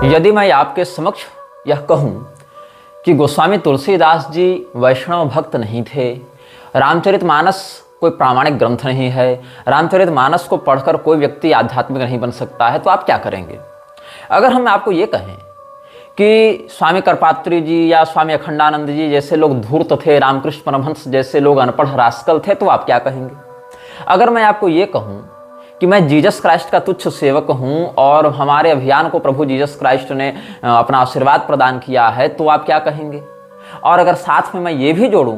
यदि मैं आपके समक्ष यह कहूं कि गोस्वामी तुलसीदास जी वैष्णव भक्त नहीं थे, रामचरितमानस कोई प्रामाणिक ग्रंथ नहीं है, रामचरितमानस को पढ़कर कोई व्यक्ति आध्यात्मिक नहीं बन सकता है, तो आप क्या करेंगे? अगर हम आपको ये कहें कि स्वामी करपात्री जी या स्वामी अखंडानंद जी जैसे लोग धूर्त थे, रामकृष्ण परमहंस जैसे लोग अनपढ़ रास्कल थे, तो आप क्या कहेंगे? अगर मैं आपको ये कहूँ कि मैं जीसस क्राइस्ट का तुच्छ सेवक हूँ और हमारे अभियान को प्रभु जीसस क्राइस्ट ने अपना आशीर्वाद प्रदान किया है, तो आप क्या कहेंगे? और अगर साथ में मैं ये भी जोड़ूं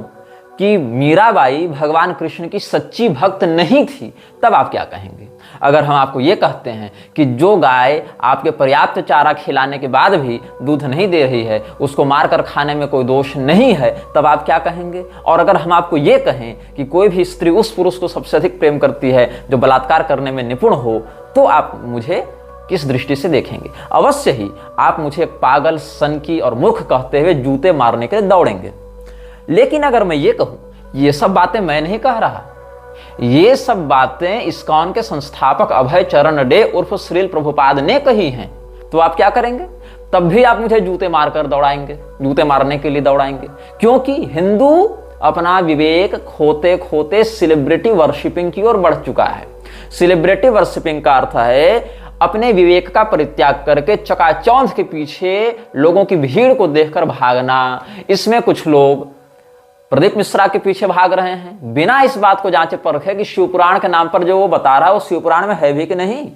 कि मीराबाई भगवान कृष्ण की सच्ची भक्त नहीं थी, तब आप क्या कहेंगे? अगर हम आपको ये कहते हैं कि जो गाय आपके पर्याप्त चारा खिलाने के बाद भी दूध नहीं दे रही है, उसको मारकर खाने में कोई दोष नहीं है, तब आप क्या कहेंगे? और अगर हम आपको ये कहें कि कोई भी स्त्री उस पुरुष को सबसे अधिक प्रेम करती है जो बलात्कार करने में निपुण हो, तो आप मुझे किस दृष्टि से देखेंगे? अवश्य ही आप मुझे पागल, सनकी और मूर्ख कहते हुए जूते मारने के लिए दौड़ेंगे। लेकिन अगर मैं ये कहूं, ये सब बातें मैं नहीं कह रहा, ये सब बातें इस्कॉन के संस्थापक अभय चरण डे उर्फ श्रील प्रभुपाद ने कही हैं, तो आप क्या करेंगे? तब भी आप मुझे जूते मारकर दौड़ाएंगे, जूते मारने के लिए दौड़ाएंगे, क्योंकि हिंदू अपना विवेक खोते खोते सेलिब्रिटी वर्शिपिंग की ओर बढ़ चुका है। सेलिब्रिटी वर्शिपिंग का अर्थ है अपने विवेक का परित्याग करके चकाचौंध के पीछे लोगों की भीड़ को देखकर भागना। इसमें कुछ लोग प्रदीप मिश्रा के पीछे भाग रहे हैं बिना इस बात को जांचे परखे कि शिवपुराण के नाम पर जो वो बता रहा है वो शिवपुराण में है भी कि नहीं।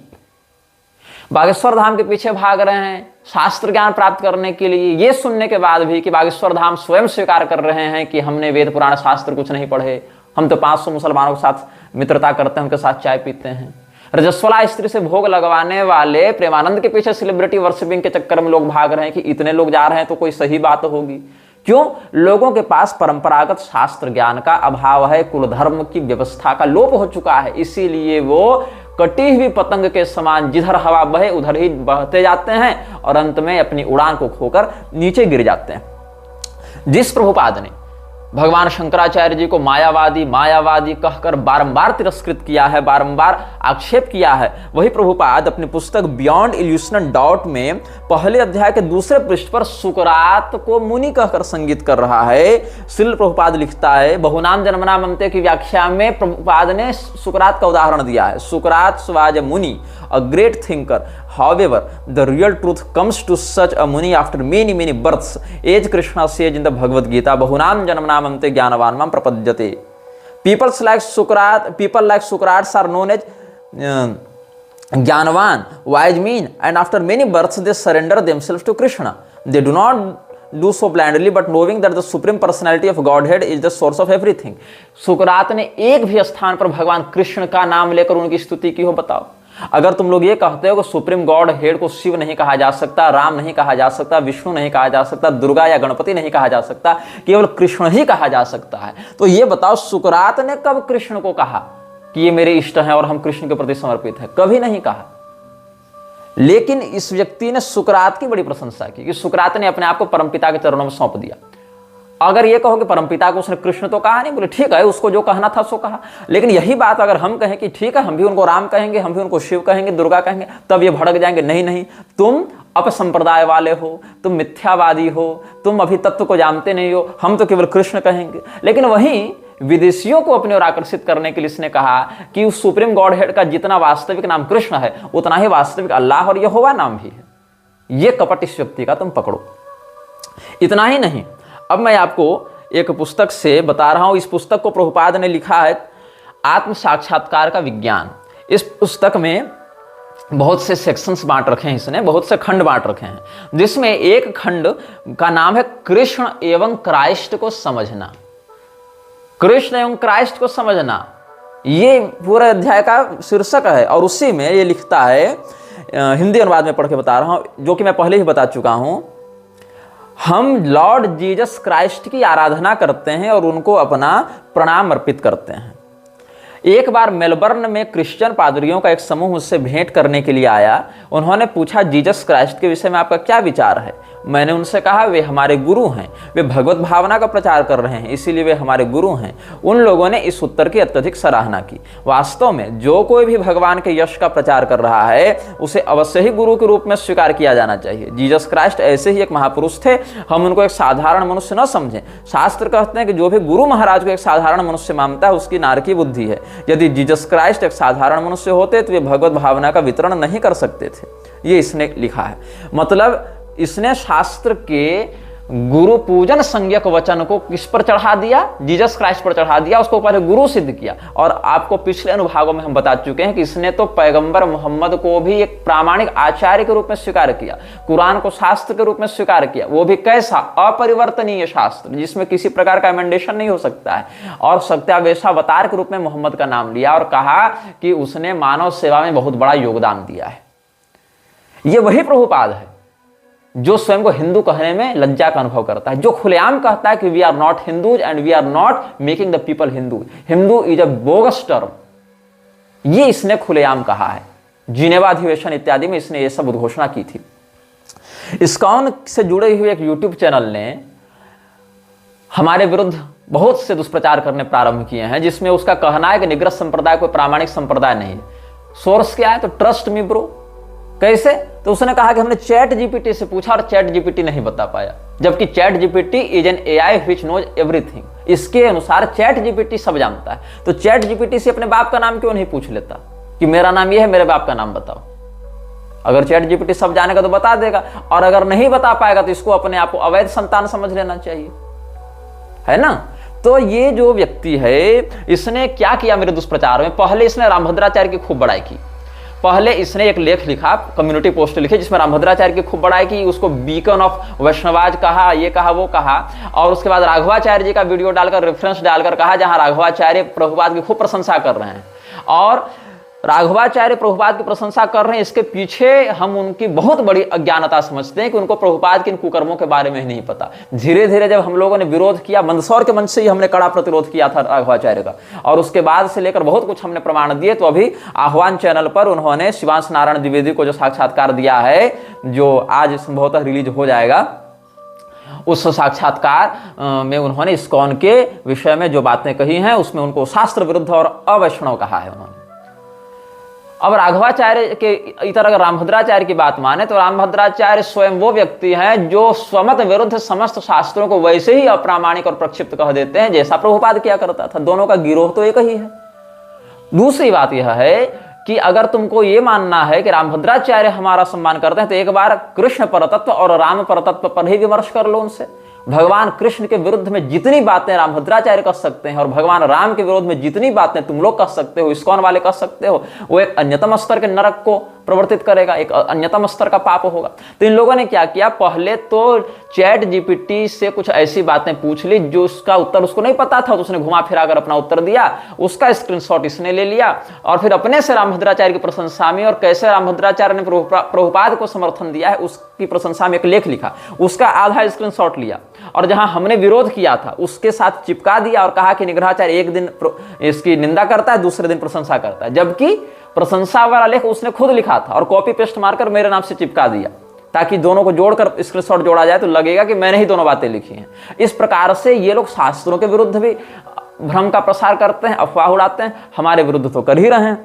बागेश्वर धाम के पीछे भाग रहे हैं शास्त्र ज्ञान प्राप्त करने के लिए, ये सुनने के बाद भी कि बागेश्वर धाम स्वयं स्वीकार कर रहे हैं कि हमने वेद पुराण शास्त्र कुछ नहीं पढ़े, हम तो 500 मुसलमानों के साथ मित्रता करते हैं, उनके साथ चाय पीते हैं। रजस्वला स्त्री से भोग लगवाने वाले प्रेमानंद के पीछे सेलिब्रिटी वर्शिपिंग के चक्कर में लोग भाग रहे हैं कि इतने लोग जा रहे हैं तो कोई सही बात होगी। क्यों? लोगों के पास परंपरागत शास्त्र ज्ञान का अभाव है, कुल धर्म की व्यवस्था का लोप हो चुका है, इसीलिए वो कटी हुई पतंग के समान जिधर हवा बहे उधर ही बहते जाते हैं और अंत में अपनी उड़ान को खोकर नीचे गिर जाते हैं। जिस प्रभुपाद ने भगवान शंकराचार्य जी को मायावादी मायावादी कहकर बारंबार तिरस्कृत किया है, बारंबार आक्षेप किया है, वही प्रभुपाद अपनी पुस्तक बियॉन्ड इल्यूशनल डाउट में पहले अध्याय के दूसरे पृष्ठ पर सुकरात को मुनि कहकर संगीत कर रहा है। श्रील प्रभुपाद लिखता है, बहुनाम जन्मनाम अंत्य की व्याख्या में प्रभुपाद ने सुकरात का उदाहरण दिया है। सुकरात वाज अ मुनि, a great thinker. However, the real truth comes to such a muni after many births. As Krishna says in the Bhagavad Gita, bahunam janamnam ante jnanavan mam prapadyate. People like Socrates are known as Jnanavan, wise men, and after many births they surrender themselves to Krishna. They do not do so blindly, but knowing that the supreme personality of Godhead is the source of everything. सुकरात ने एक भी स्थान पर भगवान कृष्ण का नाम लेकर उनकी स्तुति की हो? बताओ। अगर तुम लोग ये कहते हो कि सुप्रीम गॉड हेड को शिव नहीं कहा जा सकता, राम नहीं कहा जा सकता, विष्णु नहीं कहा जा सकता, दुर्गा या गणपति नहीं कहा जा सकता, केवल कृष्ण ही कहा जा सकता है, तो ये बताओ सुकरात ने कब कृष्ण को कहा कि ये मेरे इष्ट हैं और हम कृष्ण के प्रति समर्पित हैं? कभी नहीं कहा। लेकिन इस व्यक्ति ने सुकरात की बड़ी प्रशंसा की कि सुकरात ने अपने आप को परमपिता के चरणों में सौंप दिया। अगर ये कहो कि परमपिता को उसने कृष्ण तो कहा नहीं, बोले ठीक है, उसको जो कहना था सो कहा। लेकिन यही बात अगर हम कहें कि ठीक है, हम भी उनको राम कहेंगे, हम भी उनको शिव कहेंगे, दुर्गा कहेंगे, तब ये भड़क जाएंगे, नहीं नहीं, तुम अपसंप्रदाय वाले हो, तुम मिथ्यावादी हो, तुम अभी तत्व को जानते नहीं हो, हम तो केवल कृष्ण कहेंगे। लेकिन वहीं विदेशियों को अपनी ओर आकर्षित करने के लिए इसने कहा कि उस सुप्रीम गॉड हेड का जितना वास्तविक नाम कृष्ण है उतना ही वास्तविक अल्लाह और यहोवा नाम भी है। ये कपट इस व्यक्ति का तुम पकड़ो। इतना ही नहीं, अब मैं आपको एक पुस्तक से बता रहा हूं। इस पुस्तक को प्रभुपाद ने लिखा है आत्म साक्षात्कार का विज्ञान। इस पुस्तक में बहुत से सेक्शंस बांट रखे हैं, इसने बहुत से खंड बांट रखे हैं, जिसमें एक खंड का नाम है कृष्ण एवं क्राइस्ट को समझना। कृष्ण एवं क्राइस्ट को समझना, ये पूरे अध्याय का शीर्षक है। और उसी में ये लिखता है, हिंदी अनुवाद में पढ़ के बता रहा हूं, जो कि मैं पहले ही बता चुका हूं। हम लॉर्ड जीसस क्राइस्ट की आराधना करते हैं और उनको अपना प्रणाम अर्पित करते हैं। एक बार मेलबर्न में क्रिश्चियन पादरियों का एक समूह मुझसे भेंट करने के लिए आया। उन्होंने पूछा, जीसस क्राइस्ट के विषय में आपका क्या विचार है? मैंने उनसे कहा वे हमारे गुरु हैं, वे भगवत भावना का प्रचार कर रहे हैं, इसीलिए वे हमारे गुरु हैं। उन लोगों ने इस उत्तर की अत्यधिक सराहना की। वास्तव में जो कोई भी भगवान के यश का प्रचार कर रहा है उसे अवश्य ही गुरु के रूप में स्वीकार किया जाना चाहिए। जीसस क्राइस्ट ऐसे ही एक महापुरुष थे, हम उनको एक साधारण मनुष्य न समझें। शास्त्र कहते हैं कि जो भी गुरु महाराज को एक साधारण मनुष्य मानता है उसकी नारकी बुद्धि है। यदि जीसस क्राइस्ट एक साधारण मनुष्य होते तो वे भगवत भावना का वितरण नहीं कर सकते थे। ये इसने लिखा है। मतलब इसने शास्त्र के गुरु पूजन संज्ञक वचन को किस पर चढ़ा दिया? जीसस क्राइस्ट पर चढ़ा दिया, उसको पहले गुरु सिद्ध किया। और आपको पिछले अनुभागों में हम बता चुके हैं कि इसने तो पैगंबर मोहम्मद को भी एक प्रामाणिक आचार्य के रूप में स्वीकार किया, कुरान को शास्त्र के रूप में स्वीकार किया। वो भी कैसा? अपरिवर्तनीय शास्त्र, जिसमें किसी प्रकार का एमेंडेशन नहीं हो सकता है। और सत्यावेशावतार के रूप में मोहम्मद का नाम लिया और कहा कि उसने मानव सेवा में बहुत बड़ा योगदान दिया है। ये वही प्रभुपाद है जो स्वयं को हिंदू कहने में लज्जा का अनुभव करता है, जो खुलेआम कहता है कि we are not Hindus and we are not making the people Hindu, Hindu is a bogus term. ये इसने खुलेआम कहा है। जिनेवा अधिवेशन इत्यादि में इसने ये सब उद्घोषणा की थी। इस्कॉन से जुड़े हुए एक यूट्यूब चैनल ने हमारे विरुद्ध बहुत से दुष्प्रचार करने प्रारंभ किए हैं, जिसमें उसका कहना है कि निग्रह संप्रदाय कोई प्रामाणिक संप्रदाय नहीं है। सोर्स क्या है? तो ट्रस्ट मी ब्रो। कैसे? तो उसने कहा कि हमने चैट जीपीटी से पूछा और चैट जीपीटी नहीं बता पाया, जबकि chat GPT is an AI which knows everything. इसके अनुसार चैट जीपीटी सब जानता है। तो चैट जीपीटी से अपने बाप का नाम क्यों नहीं पूछ लेता कि मेरा नाम यह है, मेरे बाप का नाम बताओ? अगर चैट जीपीटी सब जानेगा तो बता देगा, और अगर नहीं बता पाएगा तो इसको अपने आप को अवैध संतान समझ लेना चाहिए, है ना? तो ये जो व्यक्ति है इसने क्या किया मेरे दुष्प्रचार में? पहले इसने रामभद्राचार्य की खूब बड़ाई की। पहले इसने एक लेख लिखा, कम्युनिटी पोस्ट लिखी, जिसमें रामभद्राचार्य की खूब बड़ाई की, उसको बीकन ऑफ वैष्णवाज कहा, ये कहा वो कहा। और उसके बाद राघवाचार्य जी का वीडियो डालकर, रेफरेंस डालकर कहा जहां राघवाचार्य प्रभुपाद की खूब प्रशंसा कर रहे हैं। और राघवाचार्य प्रभुपाद की प्रशंसा कर रहे हैं, इसके पीछे हम उनकी बहुत बड़ी अज्ञानता समझते हैं कि उनको प्रभुपाद के इन कुकर्मों के बारे में ही नहीं पता। धीरे धीरे जब हम लोगों ने विरोध किया, मंदसौर के मंच से ही हमने कड़ा प्रतिरोध किया था राघवाचार्य का, और उसके बाद से लेकर बहुत कुछ हमने प्रमाण दिए। तो अभी आह्वान चैनल पर उन्होंने शिवांश नारायण द्विवेदी को जो साक्षात्कार दिया है, जो आज संभवतः रिलीज हो जाएगा, उस साक्षात्कार में उन्होंने इस्कॉन के विषय में जो बातें कही हैं उसमें उनको शास्त्र विरुद्ध और अवैष्णव कहा है उन्होंने। अब राघवाचार्य के इतर अगर रामभद्राचार्य की बात माने तो रामभद्राचार्य स्वयं वो व्यक्ति हैं जो स्वमत विरुद्ध समस्त शास्त्रों को वैसे ही अप्रामाणिक और प्रक्षिप्त कह देते हैं जैसा प्रभुपाद किया करता था। दोनों का गिरोह तो एक ही है। दूसरी बात यह है कि अगर तुमको ये मानना है कि रामभद्राचार्य हमारा सम्मान करते हैं तो एक बार कृष्ण परतत्व और राम परतत्व पर ही विमर्श कर लो उनसे। भगवान कृष्ण के विरुद्ध में जितनी बातें रामभद्राचार्य कर सकते हैं और भगवान राम के विरोध में जितनी बातें तुम लोग कर सकते हो, इस्कॉन वाले कर सकते हो, वो एक अन्यतम स्तर के नरक को प्रवर्तित करेगा, एक अन्यतम स्तर का पाप होगा। तो इन लोगों ने क्या किया? पहले तो चैट जीपीटी से कुछ ऐसी बातें पूछ ली जो उसका उत्तर उसको नहीं पता था, तो उसने घुमा फिरा कर अपना उत्तर दिया, उसका स्क्रीनशॉट इसने ले लिया और फिर अपने से रामभद्राचार्य की प्रशंसा में और कैसे रामभद्राचार्य ने प्रभुपाद को समर्थन दिया है उसकी प्रशंसा में एक लेख लिखा, उसका आधा स्क्रीनशॉट लिया और जहां हमने विरोध किया था उसके साथ चिपका दिया और कहा कि निग्रहाचार्य एक दिन इसकी निंदा करता है, दूसरे दिन प्रशंसा करता है, जबकि प्रशंसा वाला लेख उसने खुद लिखा था और कॉपी पेस्ट मारकर मेरे नाम से चिपका दिया ताकि दोनों को जोड़कर स्क्रीनशॉट जोड़ा जाए तो लगेगा कि मैंने ही दोनों बातें लिखी हैं। इस प्रकार से ये लोग शास्त्रों के विरुद्ध भी भ्रम का प्रसार करते हैं, अफवाह उड़ाते हैं, हमारे विरुद्ध तो कर ही रहे हैं।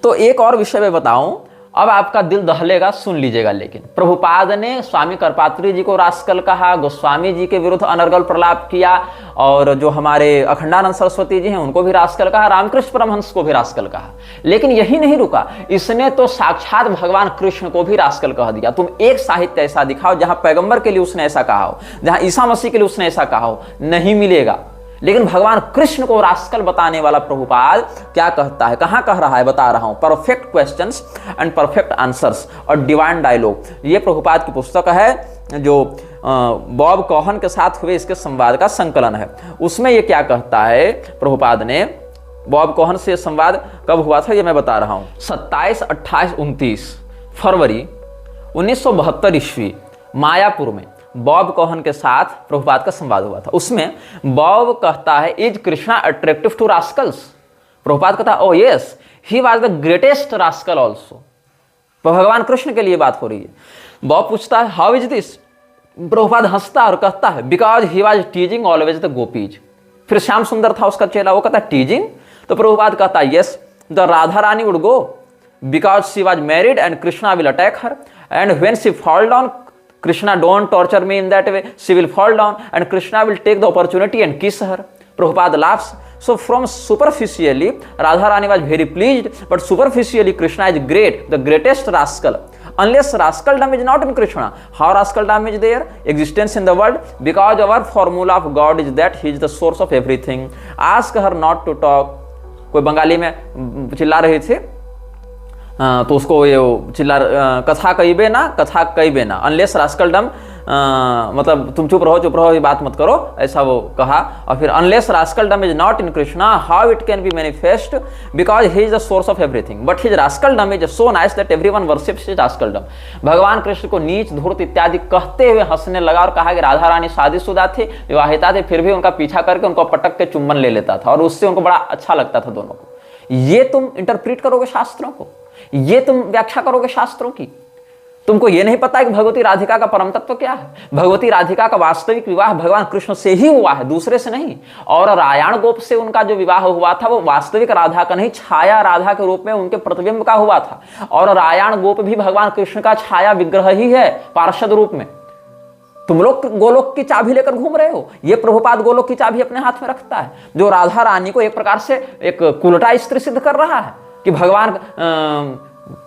तो एक और विषय में बताऊं, अब आपका दिल दहलेगा, सुन लीजिएगा। लेकिन प्रभुपाद ने स्वामी करपात्री जी को रास्कल कहा, गोस्वामी जी के विरुद्ध अनर्गल प्रलाप किया और जो हमारे अखंडानंद सरस्वती जी हैं उनको भी रास्कल कहा, रामकृष्ण परमहंस को भी रास्कल कहा। लेकिन यही नहीं रुका, इसने तो साक्षात भगवान कृष्ण को भी रास्कल कह दिया। तुम एक साहित्य ऐसा दिखाओ जहां पैगंबर के लिए उसने ऐसा कहा हो, जहां ईसा मसीह के लिए उसने ऐसा कहा हो, नहीं मिलेगा। लेकिन भगवान कृष्ण को रास्कल बताने वाला प्रभुपाद क्या कहता है, कहां कह रहा है, बता रहा हूं। Perfect questions and perfect answers और डिवाइन डायलॉग, ये प्रभुपाद की पुस्तक है जो बॉब कोहन के साथ हुए इसके संवाद का संकलन है। उसमें ये क्या कहता है प्रभुपाद ने, बॉब कोहन से संवाद कब हुआ था ये मैं बता रहा हूं, 27, 28, 29 फरवरी 1972 ईस्वी मायापुर में बॉब कोहन के साथ प्रभुपाद का संवाद हुआ था। उसमें बॉब कहता है, is Krishna attractive to rascals? Prabhupada कहता है, oh yes, he was the greatest rascal also. भगवान कृष्ण के लिए बात हो रही है। बॉब पूछता है हाउ इज दिस। प्रभुपाद हंसता और कहता है because he was टीजिंग always the gopis. फिर श्याम सुंदर था उसका चेला, वो कहता है टीजिंग। तो प्रभुपाद कहता है yes the Radha Rani would go because she was married and Krishna will attack her and when she fall down Krishna don't torture me in that way she will fall down and Krishna will take the opportunity and kiss her. Prabhupada laughs. So from superficially, Radharani was very pleased, but superficially Krishna is great, the greatest rascal. Unless rascaldom is not in Krishna, how rascaldom is there? Existence in the world, because our formula of God is that He is the source of everything. Ask her not to talk. कोई बंगाली में चिल्ला रहे थे तो उसको ये चिल्ला कथा कहिबे ना, कथा कहिबे ना, अनलेस रास्कलडम मतलब तुम चुप रहो ये बात मत करो, ऐसा वो कहा। और फिर unless rascaldom is not in Krishna how it can be manifest because he is the source of everything but his rascaldom is so nice that everyone worships his rascaldom. भगवान कृष्ण को नीच धूर्त इत्यादि कहते हुए हंसने लगा और कहा कि राधा रानी शादीशुदा थे, विवाहिता थे, फिर भी उनका पीछा करके उनको पटक के चुम्बन ले लेता था और उससे उनको बड़ा अच्छा लगता था दोनों को। ये तुम इंटरप्रीट करोगे शास्त्रों को, ये तुम व्याख्या करोगे शास्त्रों की। तुमको ये नहीं पता है कि भगवती राधिका का परम तत्व क्या है। भगवती राधिका का वास्तविक विवाह भगवान कृष्ण से ही हुआ है, दूसरे से नहीं। और रायाण गोप से उनका जो विवाह हुआ था वो वास्तविक राधा का नहीं, छाया राधा के रूप में उनके प्रतिबिंब का हुआ था। और रायाण गोप भी भगवान कृष्ण का छाया विग्रह ही है पार्षद रूप में। तुम लोग गोलोक की चाबी लेकर घूम रहे हो, ये प्रभुपाद गोलोक की चाबी अपने हाथ में रखता है, जो राधा रानी को एक प्रकार से एक कुलटा स्त्री सिद्ध कर रहा है कि भगवान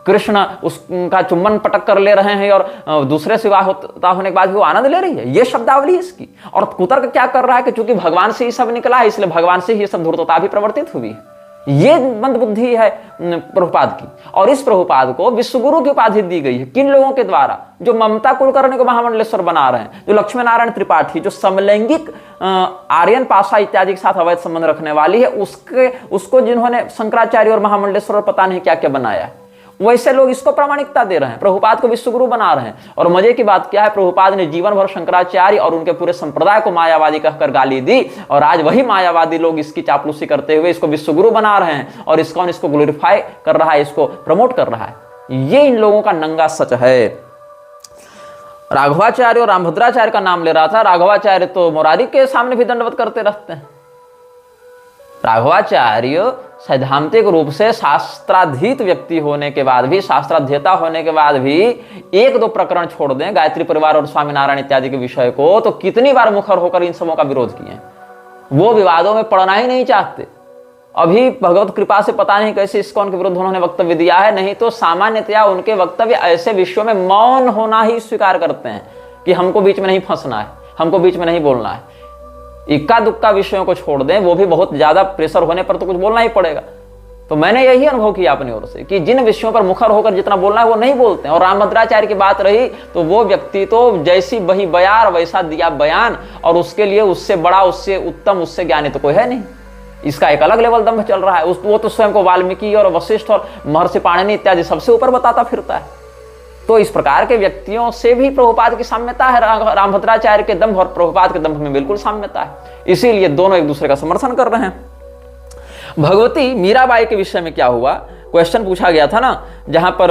कृष्ण उसका चुम्बन पटक कर ले रहे हैं और दूसरे से विवाह होता होने के बाद भी वो आनंद ले रही है। ये शब्दावली इसकी। और कुतर्क क्या कर रहा है कि चूंकि भगवान से ही सब निकला है इसलिए भगवान से ही सब धूर्तता भी प्रवर्तित हुई है। ये मंदबुद्धि है प्रभुपाद की। और इस प्रभुपाद को विश्वगुरु की उपाधि दी गई है किन लोगों के द्वारा? जो ममता कुलकर्णी को महामंडलेश्वर बना रहे हैं, जो लक्ष्मी नारायण त्रिपाठी, जो समलैंगिक आर्यन पाशा इत्यादि के साथ अवैध संबंध रखने वाली है, उसको जिन्होंने शंकराचार्य और महामंडलेश्वर पता नहीं क्या क्या बनाया है, वैसे लोग इसको प्रामाणिकता दे रहे हैं, प्रभुपाद को विश्वगुरु बना रहे हैं। और मजे की बात क्या है, प्रभुपाद ने जीवन भर शंकराचार्य और उनके पूरे संप्रदाय को मायावादी कहकर गाली दी और आज वही मायावादी लोग इसकी चापलूसी करते हुए इसको विश्वगुरु बना रहे हैं और इस्कॉन इसको ग्लोरीफाई कर रहा है, इसको प्रमोट कर रहा है। ये इन लोगों का नंगा सच है। राघवाचार्य और रामभद्राचार्य का नाम ले रहा था। राघवाचार्य तो मुरारी के सामने भी दंडवत करते रहते हैं। राघवाचार्य सैद्धांतिक रूप से शास्त्राधीत व्यक्ति होने के बाद भी, शास्त्राध्येता होने के बाद भी एक दो प्रकरण छोड़ दें गायत्री परिवार और स्वामीनारायण इत्यादि के विषय को, तो कितनी बार मुखर होकर इन सबों का विरोध किए। वो विवादों में पड़ना ही नहीं चाहते। अभी भगवत कृपा से पता नहीं कैसे इस्कॉन के विरुद्ध उन्होंने वक्तव्य दिया है, नहीं तो सामान्यतया उनके वक्तव्य ऐसे विषयों में मौन होना ही स्वीकार करते हैं कि हमको बीच में नहीं फंसना है, हमको बीच में नहीं बोलना है। इक्का दुक्का विषयों को छोड़ दें, वो भी बहुत ज्यादा प्रेशर होने पर तो कुछ बोलना ही पड़ेगा। तो मैंने यही अनुभव किया अपनी ओर से कि जिन विषयों पर मुखर होकर जितना बोलना है वो नहीं बोलते हैं। और रामभद्राचार्य की बात रही तो वो व्यक्ति तो जैसी बही बयार वैसा दिया बयान, और उसके लिए उससे बड़ा, उससे उत्तम, उससे ज्ञानी तो कोई है नहीं। इसका एक अलग लेवल दम्भ चल रहा है। वो तो स्वयं को वाल्मीकि और वशिष्ठ और महर्षि पाणिनि इत्यादि सबसे ऊपर बताता फिरता है। तो इस प्रकार के व्यक्तियों से भी प्रभुपाद की साम्यता है। रामभद्राचार्य के दंभ और प्रभुपाद के दंभ में बिल्कुल साम्यता है, इसीलिए दोनों एक दूसरे का समर्थन कर रहे हैं। भगवती मीराबाई के विषय में क्या हुआ, क्वेश्चन पूछा गया था ना, जहां पर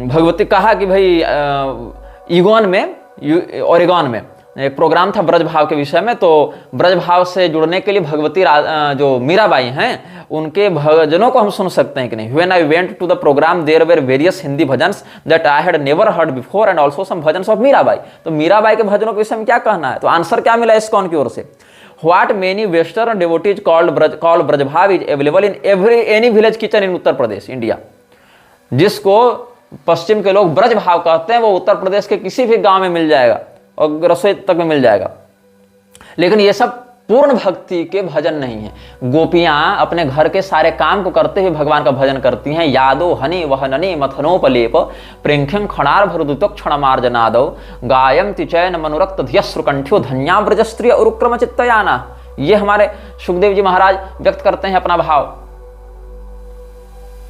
भगवती कहा कि भाई ईगोन में, ओरेगॉन में एक प्रोग्राम था ब्रज भाव के विषय में, तो ब्रज भाव से जुड़ने के लिए भगवती जो मीराबाई हैं उनके भजनों को हम सुन सकते हैं कि नहीं। When I went to the program there were various Hindi bhajans that I had never heard before and also some bhajans of Mirabai. तो मीराबाई के भजनों के विषय में क्या कहना है? तो आंसर क्या मिला इस्कॉन की ओर से? What many western devotees call Braj भाव is available in any village kitchen in Uttar Pradesh, India. जिसको पश्चिम के लोग ब्रज भाव कहते हैं वो उत्तर प्रदेश के किसी भी गांव में मिल जाएगा और रसोई तक में मिल जाएगा। लेकिन ये सब पूर्ण भक्ति के भजन नहीं है। गोपियां अपने घर के सारे काम को करते हुए भगवान का भजन करती हैं। यादो हनि वहननि मथनोपलेप प्रेंख्यम खणार भरदुतो क्षणमार्जनादो गायम तिचैन मनुरक्त ध्यश्रुकंठ्यो धन्या ब्रजस्त्रिय उरुक्रम चित्तयाना। ये हमारे सुखदेव जी महाराज व्यक्त करते हैं अपना भाव।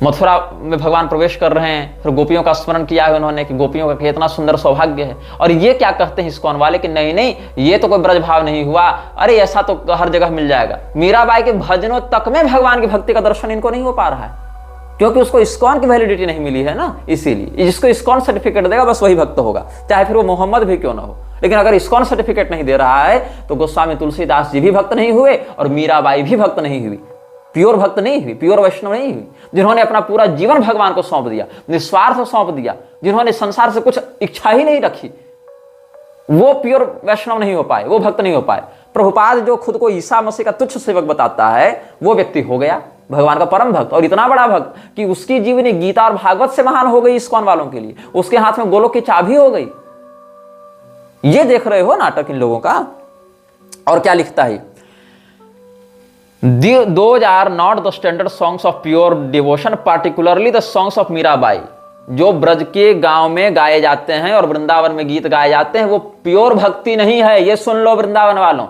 मथुरा में भगवान प्रवेश कर रहे हैं, फिर गोपियों का स्मरण किया है उन्होंने कि गोपियों का कितना सुंदर सौभाग्य है। और ये क्या कहते हैं इस्कॉन वाले कि नहीं नहीं ये तो कोई ब्रज भाव नहीं हुआ, अरे ऐसा तो हर जगह मिल जाएगा। मीराबाई के भजनों तक में भगवान की भक्ति का दर्शन इनको नहीं हो पा रहा है। क्योंकि उसको इस्कॉन की वैलिडिटी नहीं मिली है ना, इसीलिए। जिसको इस्कॉन सर्टिफिकेट देगा बस वही भक्त होगा, चाहे फिर वो मोहम्मद भी क्यों ना हो। लेकिन अगर इस्कॉन सर्टिफिकेट नहीं दे रहा है तो गोस्वामी तुलसीदास जी भी भक्त नहीं हुए और मीराबाई भी भक्त नहीं हुई, प्योर भक्त नहीं हुई, प्योर वैष्णव नहीं हुई। जिन्होंने अपना पूरा जीवन भगवान को सौंप दिया, निस्वार्थ सौंप दिया, जिन्होंने संसार से कुछ इच्छा ही नहीं रखी, वो प्योर वैष्णव नहीं हो पाए, वो भक्त नहीं हो पाए। प्रभुपाद जो खुद को ईसा मसीह का तुच्छ सेवक बताता है, वो व्यक्ति हो गया भगवान का परम भक्त, और इतना बड़ा भक्त कि उसकी जीवनी गीता और भागवत से महान हो गई इस्कॉन वालों के लिए। उसके हाथ में गोलोक की चाबी हो गई। ये देख रहे हो नाटक इन लोगों का। और क्या लिखता है, those are not the standard songs of pure devotion, particularly the songs of Mirabai. जो ब्रज के गांव में गाए जाते हैं और वृंदावन में गीत गाए जाते हैं, वो प्योर भक्ति नहीं है। ये सुन लो वृंदावन वालों।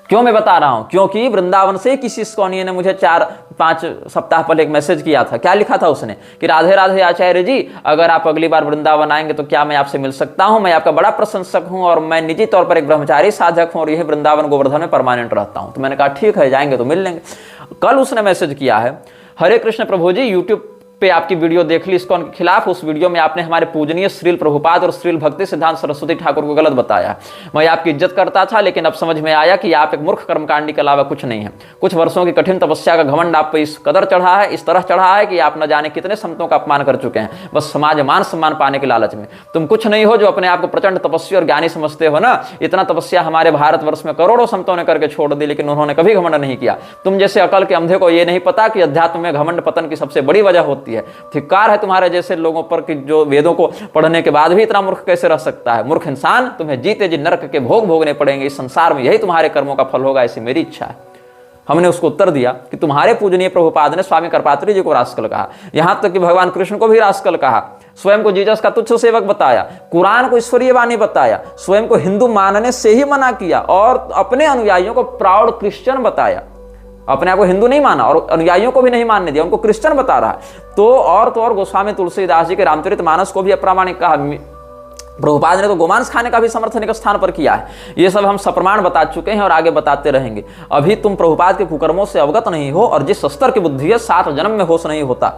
क्यों मैं बता रहा हूं, क्योंकि वृंदावन से किसी इस्कॉनिये ने मुझे 4-5 सप्ताह पहले एक मैसेज किया था। क्या लिखा था उसने कि राधे राधे आचार्य जी, अगर आप अगली बार वृंदावन आएंगे तो क्या मैं आपसे मिल सकता हूं? मैं आपका बड़ा प्रशंसक हूं और मैं निजी तौर पर एक ब्रह्मचारी साधक हूं और यह वृंदावन गोवर्धन में परमानेंट रहता हूं। तो मैंने कहा ठीक है, जाएंगे तो मिल लेंगे। कल उसने मैसेज किया है, हरे कृष्ण प्रभु जी, यूट्यूब पे आपकी वीडियो देख ली इस्कॉन के खिलाफ। उस वीडियो में आपने हमारे पूजनीय श्रील प्रभुपाद और श्रील भक्ति सिद्धांत सरस्वती ठाकुर को गलत बताया। मैं आपकी इज्जत करता था, लेकिन अब समझ में आया कि आप एक मूर्ख कर्मकांडी के अलावा कुछ नहीं है। कुछ वर्षों की कठिन तपस्या का घमंड आप पे इस कदर चढ़ा है, इस तरह चढ़ा है कि आप न जाने कितने संतों का अपमान कर चुके हैं, बस समाज मान सम्मान पाने के लालच में। तुम कुछ नहीं हो जो अपने आप को प्रचंड तपस्वी और ज्ञानी समझते हो ना। इतना तपस्या हमारे भारतवर्ष में करोड़ों संतों ने करके छोड़ दी, लेकिन उन्होंने कभी घमंड नहीं किया। तुम जैसे अकल के अंधे को यह नहीं पता कि अध्यात्म में घमंड पतन की सबसे बड़ी वजह होती है। धिक्कार है तुम्हारे जैसे लोगों पर कि जो वेदों को पढ़ने के बाद भी इतना मूर्ख कैसे रह सकता है। मूर्ख इंसान, तुम्हें जीते जी नरक के भोग भोगने पड़ेंगे इस संसार में, यही तुम्हारे कर्मों का फल होगा, ऐसी मेरी इच्छा है। हमने उसको उत्तर दिया कि तुम्हारे पूजनीय प्रभुपाद ने स्वामी करपात्री जी को रास्कल कहा, यहां तक कि भगवान कृष्ण को भी रास्कल कहा, स्वयं को जीसस का तुच्छ सेवक बताया, कुरान को ईश्वरीय वाणी बताया, स्वयं को हिंदू मानने से ही मना किया और अपने अनुयायियों को प्राउड क्रिश्चियन बताया। अपने आप को हिंदू नहीं माना और अनुयायियों को भी नहीं मानने दिया, उनको क्रिश्चियन बता रहा है। तो और गोस्वामी तुलसीदास जी के रामचरितमानस को भी अप्रामाणिक कहा। प्रभुपाद ने तो गोमांस खाने का भी समर्थन एक स्थान पर किया है। ये सब हम सप्रमाण बता चुके हैं और आगे बताते रहेंगे। अभी तुम प्रभुपाद के कुकर्मों से अवगत नहीं हो और जिस स्तर की बुद्धि है 7 जन्म में होश नहीं होता।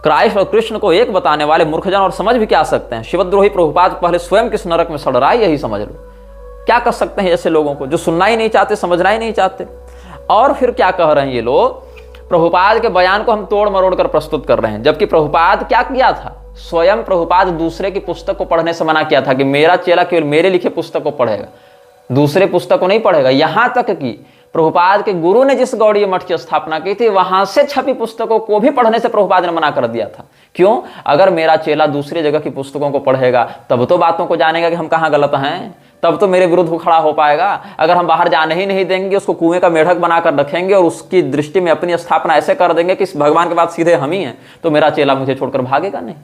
क्राइस्ट और कृष्ण को एक बताने वाले मूर्खजन और समझ भी क्या सकते हैं। शिवद्रोही प्रभुपाद पहले स्वयं किस नरक में सड़ रहा है, यही समझ लो। क्या कर सकते हैं ऐसे लोगों को जो सुनना ही नहीं चाहते, समझना ही नहीं चाहते। और फिर क्या कह रहे हैं ये लोग, प्रभुपाद के बयान को हम तोड़ मरोड़ कर प्रस्तुत कर रहे हैं, जबकि प्रभुपाद क्या किया था, स्वयं प्रभुपाद दूसरे की पुस्तक को पढ़ने से मना किया था कि मेरा चेला केवल मेरे लिखे पुस्तक को पढ़ेगा, दूसरे पुस्तक को नहीं पढ़ेगा। यहां तक कि प्रभुपाद के गुरु ने जिस गौड़ीय मठ की स्थापना की थी, वहां से छपी पुस्तकों को भी पढ़ने से प्रभुपाद ने मना कर दिया था। क्यों? अगर मेरा चेला दूसरी जगह की पुस्तकों को पढ़ेगा तब तो बातों को जानेगा कि हम कहां गलत हैं, तब तो मेरे विरुद्ध खड़ा हो पाएगा। अगर हम बाहर जाने ही नहीं देंगे, उसको कुएं का मेढक बनाकर रखेंगे और उसकी दृष्टि में अपनी स्थापना ऐसे कर देंगे कि इस भगवान के बाद सीधे हम ही हैं, तो मेरा चेला मुझे छोड़कर भागेगा नहीं।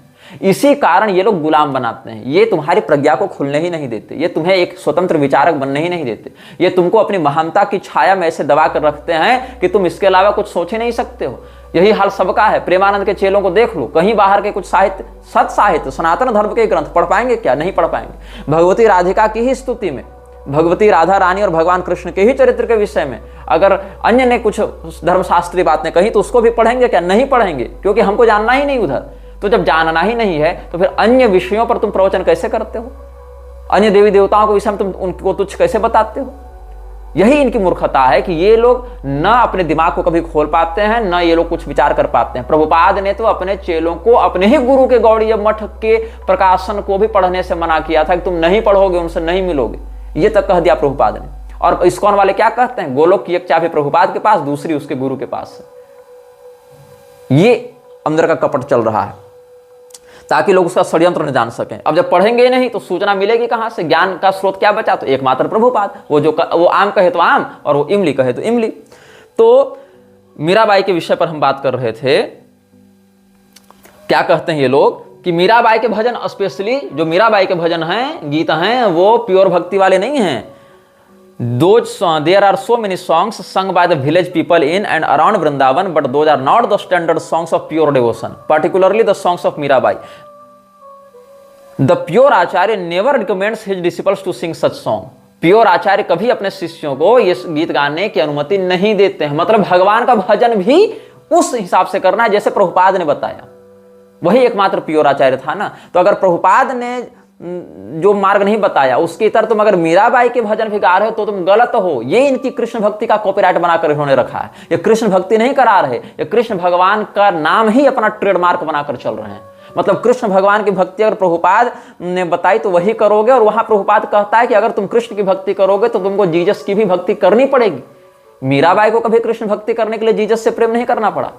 इसी कारण ये लोग गुलाम बनाते हैं। ये तुम्हारी प्रज्ञा को खुलने ही नहीं देते, ये तुम्हें एक स्वतंत्र विचारक बनने ही नहीं देते। ये तुमको अपनी महानता की छाया में ऐसे दबा कर रखते हैं कि तुम इसके अलावा कुछ सोच ही नहीं सकते हो। यही हाल सबका है। प्रेमानंद के चेलों को देख लो, कहीं बाहर के कुछ साहित्य, सत साहित्य, सनातन धर्म के ग्रंथ पढ़ पाएंगे क्या? नहीं पढ़ पाएंगे। भगवती राधिका की ही स्तुति में, भगवती राधा रानी और भगवान कृष्ण के ही चरित्र के विषय में अगर अन्य ने कुछ धर्मशास्त्रीय बातें कही तो उसको भी पढ़ेंगे क्या? नहीं पढ़ेंगे, क्योंकि हमको जानना ही नहीं उधर। तो जब जानना ही नहीं है तो फिर अन्य विषयों पर तुम प्रवचन कैसे करते हो? अन्य देवी देवताओं के विषय में तुम उनको तुच्छ कैसे बताते हो? यही इनकी मूर्खता है कि ये लोग न अपने दिमाग को कभी खोल पाते हैं, न ये लोग कुछ विचार कर पाते हैं। प्रभुपाद ने तो अपने चेलों को अपने ही गुरु के गौड़ीय मठ के प्रकाशन को भी पढ़ने से मना किया था कि तुम नहीं पढ़ोगे, उनसे नहीं मिलोगे, ये तक कह दिया प्रभुपाद ने। और इस्कॉन वाले क्या कहते हैं? गोलोक की एक चाबी प्रभुपाद के पास, दूसरी उसके गुरु के पास है। ये अंदर का कपट चल रहा है ताकि लोग उसका षड्यंत्र न जान सकें। अब जब पढ़ेंगे ही नहीं तो सूचना मिलेगी कहां से? ज्ञान का स्रोत क्या बचा? तो एकमात्र प्रभुपाद। वो आम कहे तो आम और वो इमली कहे तो इमली। तो मीराबाई के विषय पर हम बात कर रहे थे। क्या कहते हैं ये लोग कि मीराबाई के भजन, स्पेशली जो मीराबाई के भजन हैं, गीत हैं, वो प्योर भक्ति वाले नहीं हैं। There are so many songs sung by the village people in and around Vrindavan, but those are not the standard songs of pure devotion, particularly the songs of Mirabai. The pure Acharya never recommends his disciples to sing such song. Pure आचार्य कभी अपने शिष्यों को ये गीत गाने की अनुमति नहीं देते हैं। मतलब भगवान का भजन भी उस हिसाब से करना है जैसे प्रभुपाद ने बताया। वही एकमात्र प्योर आचार्य था ना। तो अगर प्रभुपाद ने जो मार्ग नहीं बताया उसके इतर तुम अगर मीराबाई के भजन भी गा रहे हो तो तुम गलत हो। ये इनकी कृष्ण भक्ति का कॉपीराइट बनाकर इन्होंने रखा है। ये कृष्ण भक्ति नहीं करा रहे, ये कृष्ण भगवान का नाम ही अपना ट्रेडमार्क बनाकर चल रहे हैं। मतलब कृष्ण भगवान की भक्ति अगर प्रभुपाद ने बताई तो वही करोगे, और वहां प्रभुपाद कहता है कि अगर तुम कृष्ण की भक्ति करोगे तो तुमको जीसस की भी भक्ति करनी पड़ेगी। मीराबाई को कभी कृष्ण भक्ति करने के लिए जीसस से प्रेम नहीं करना पड़ा,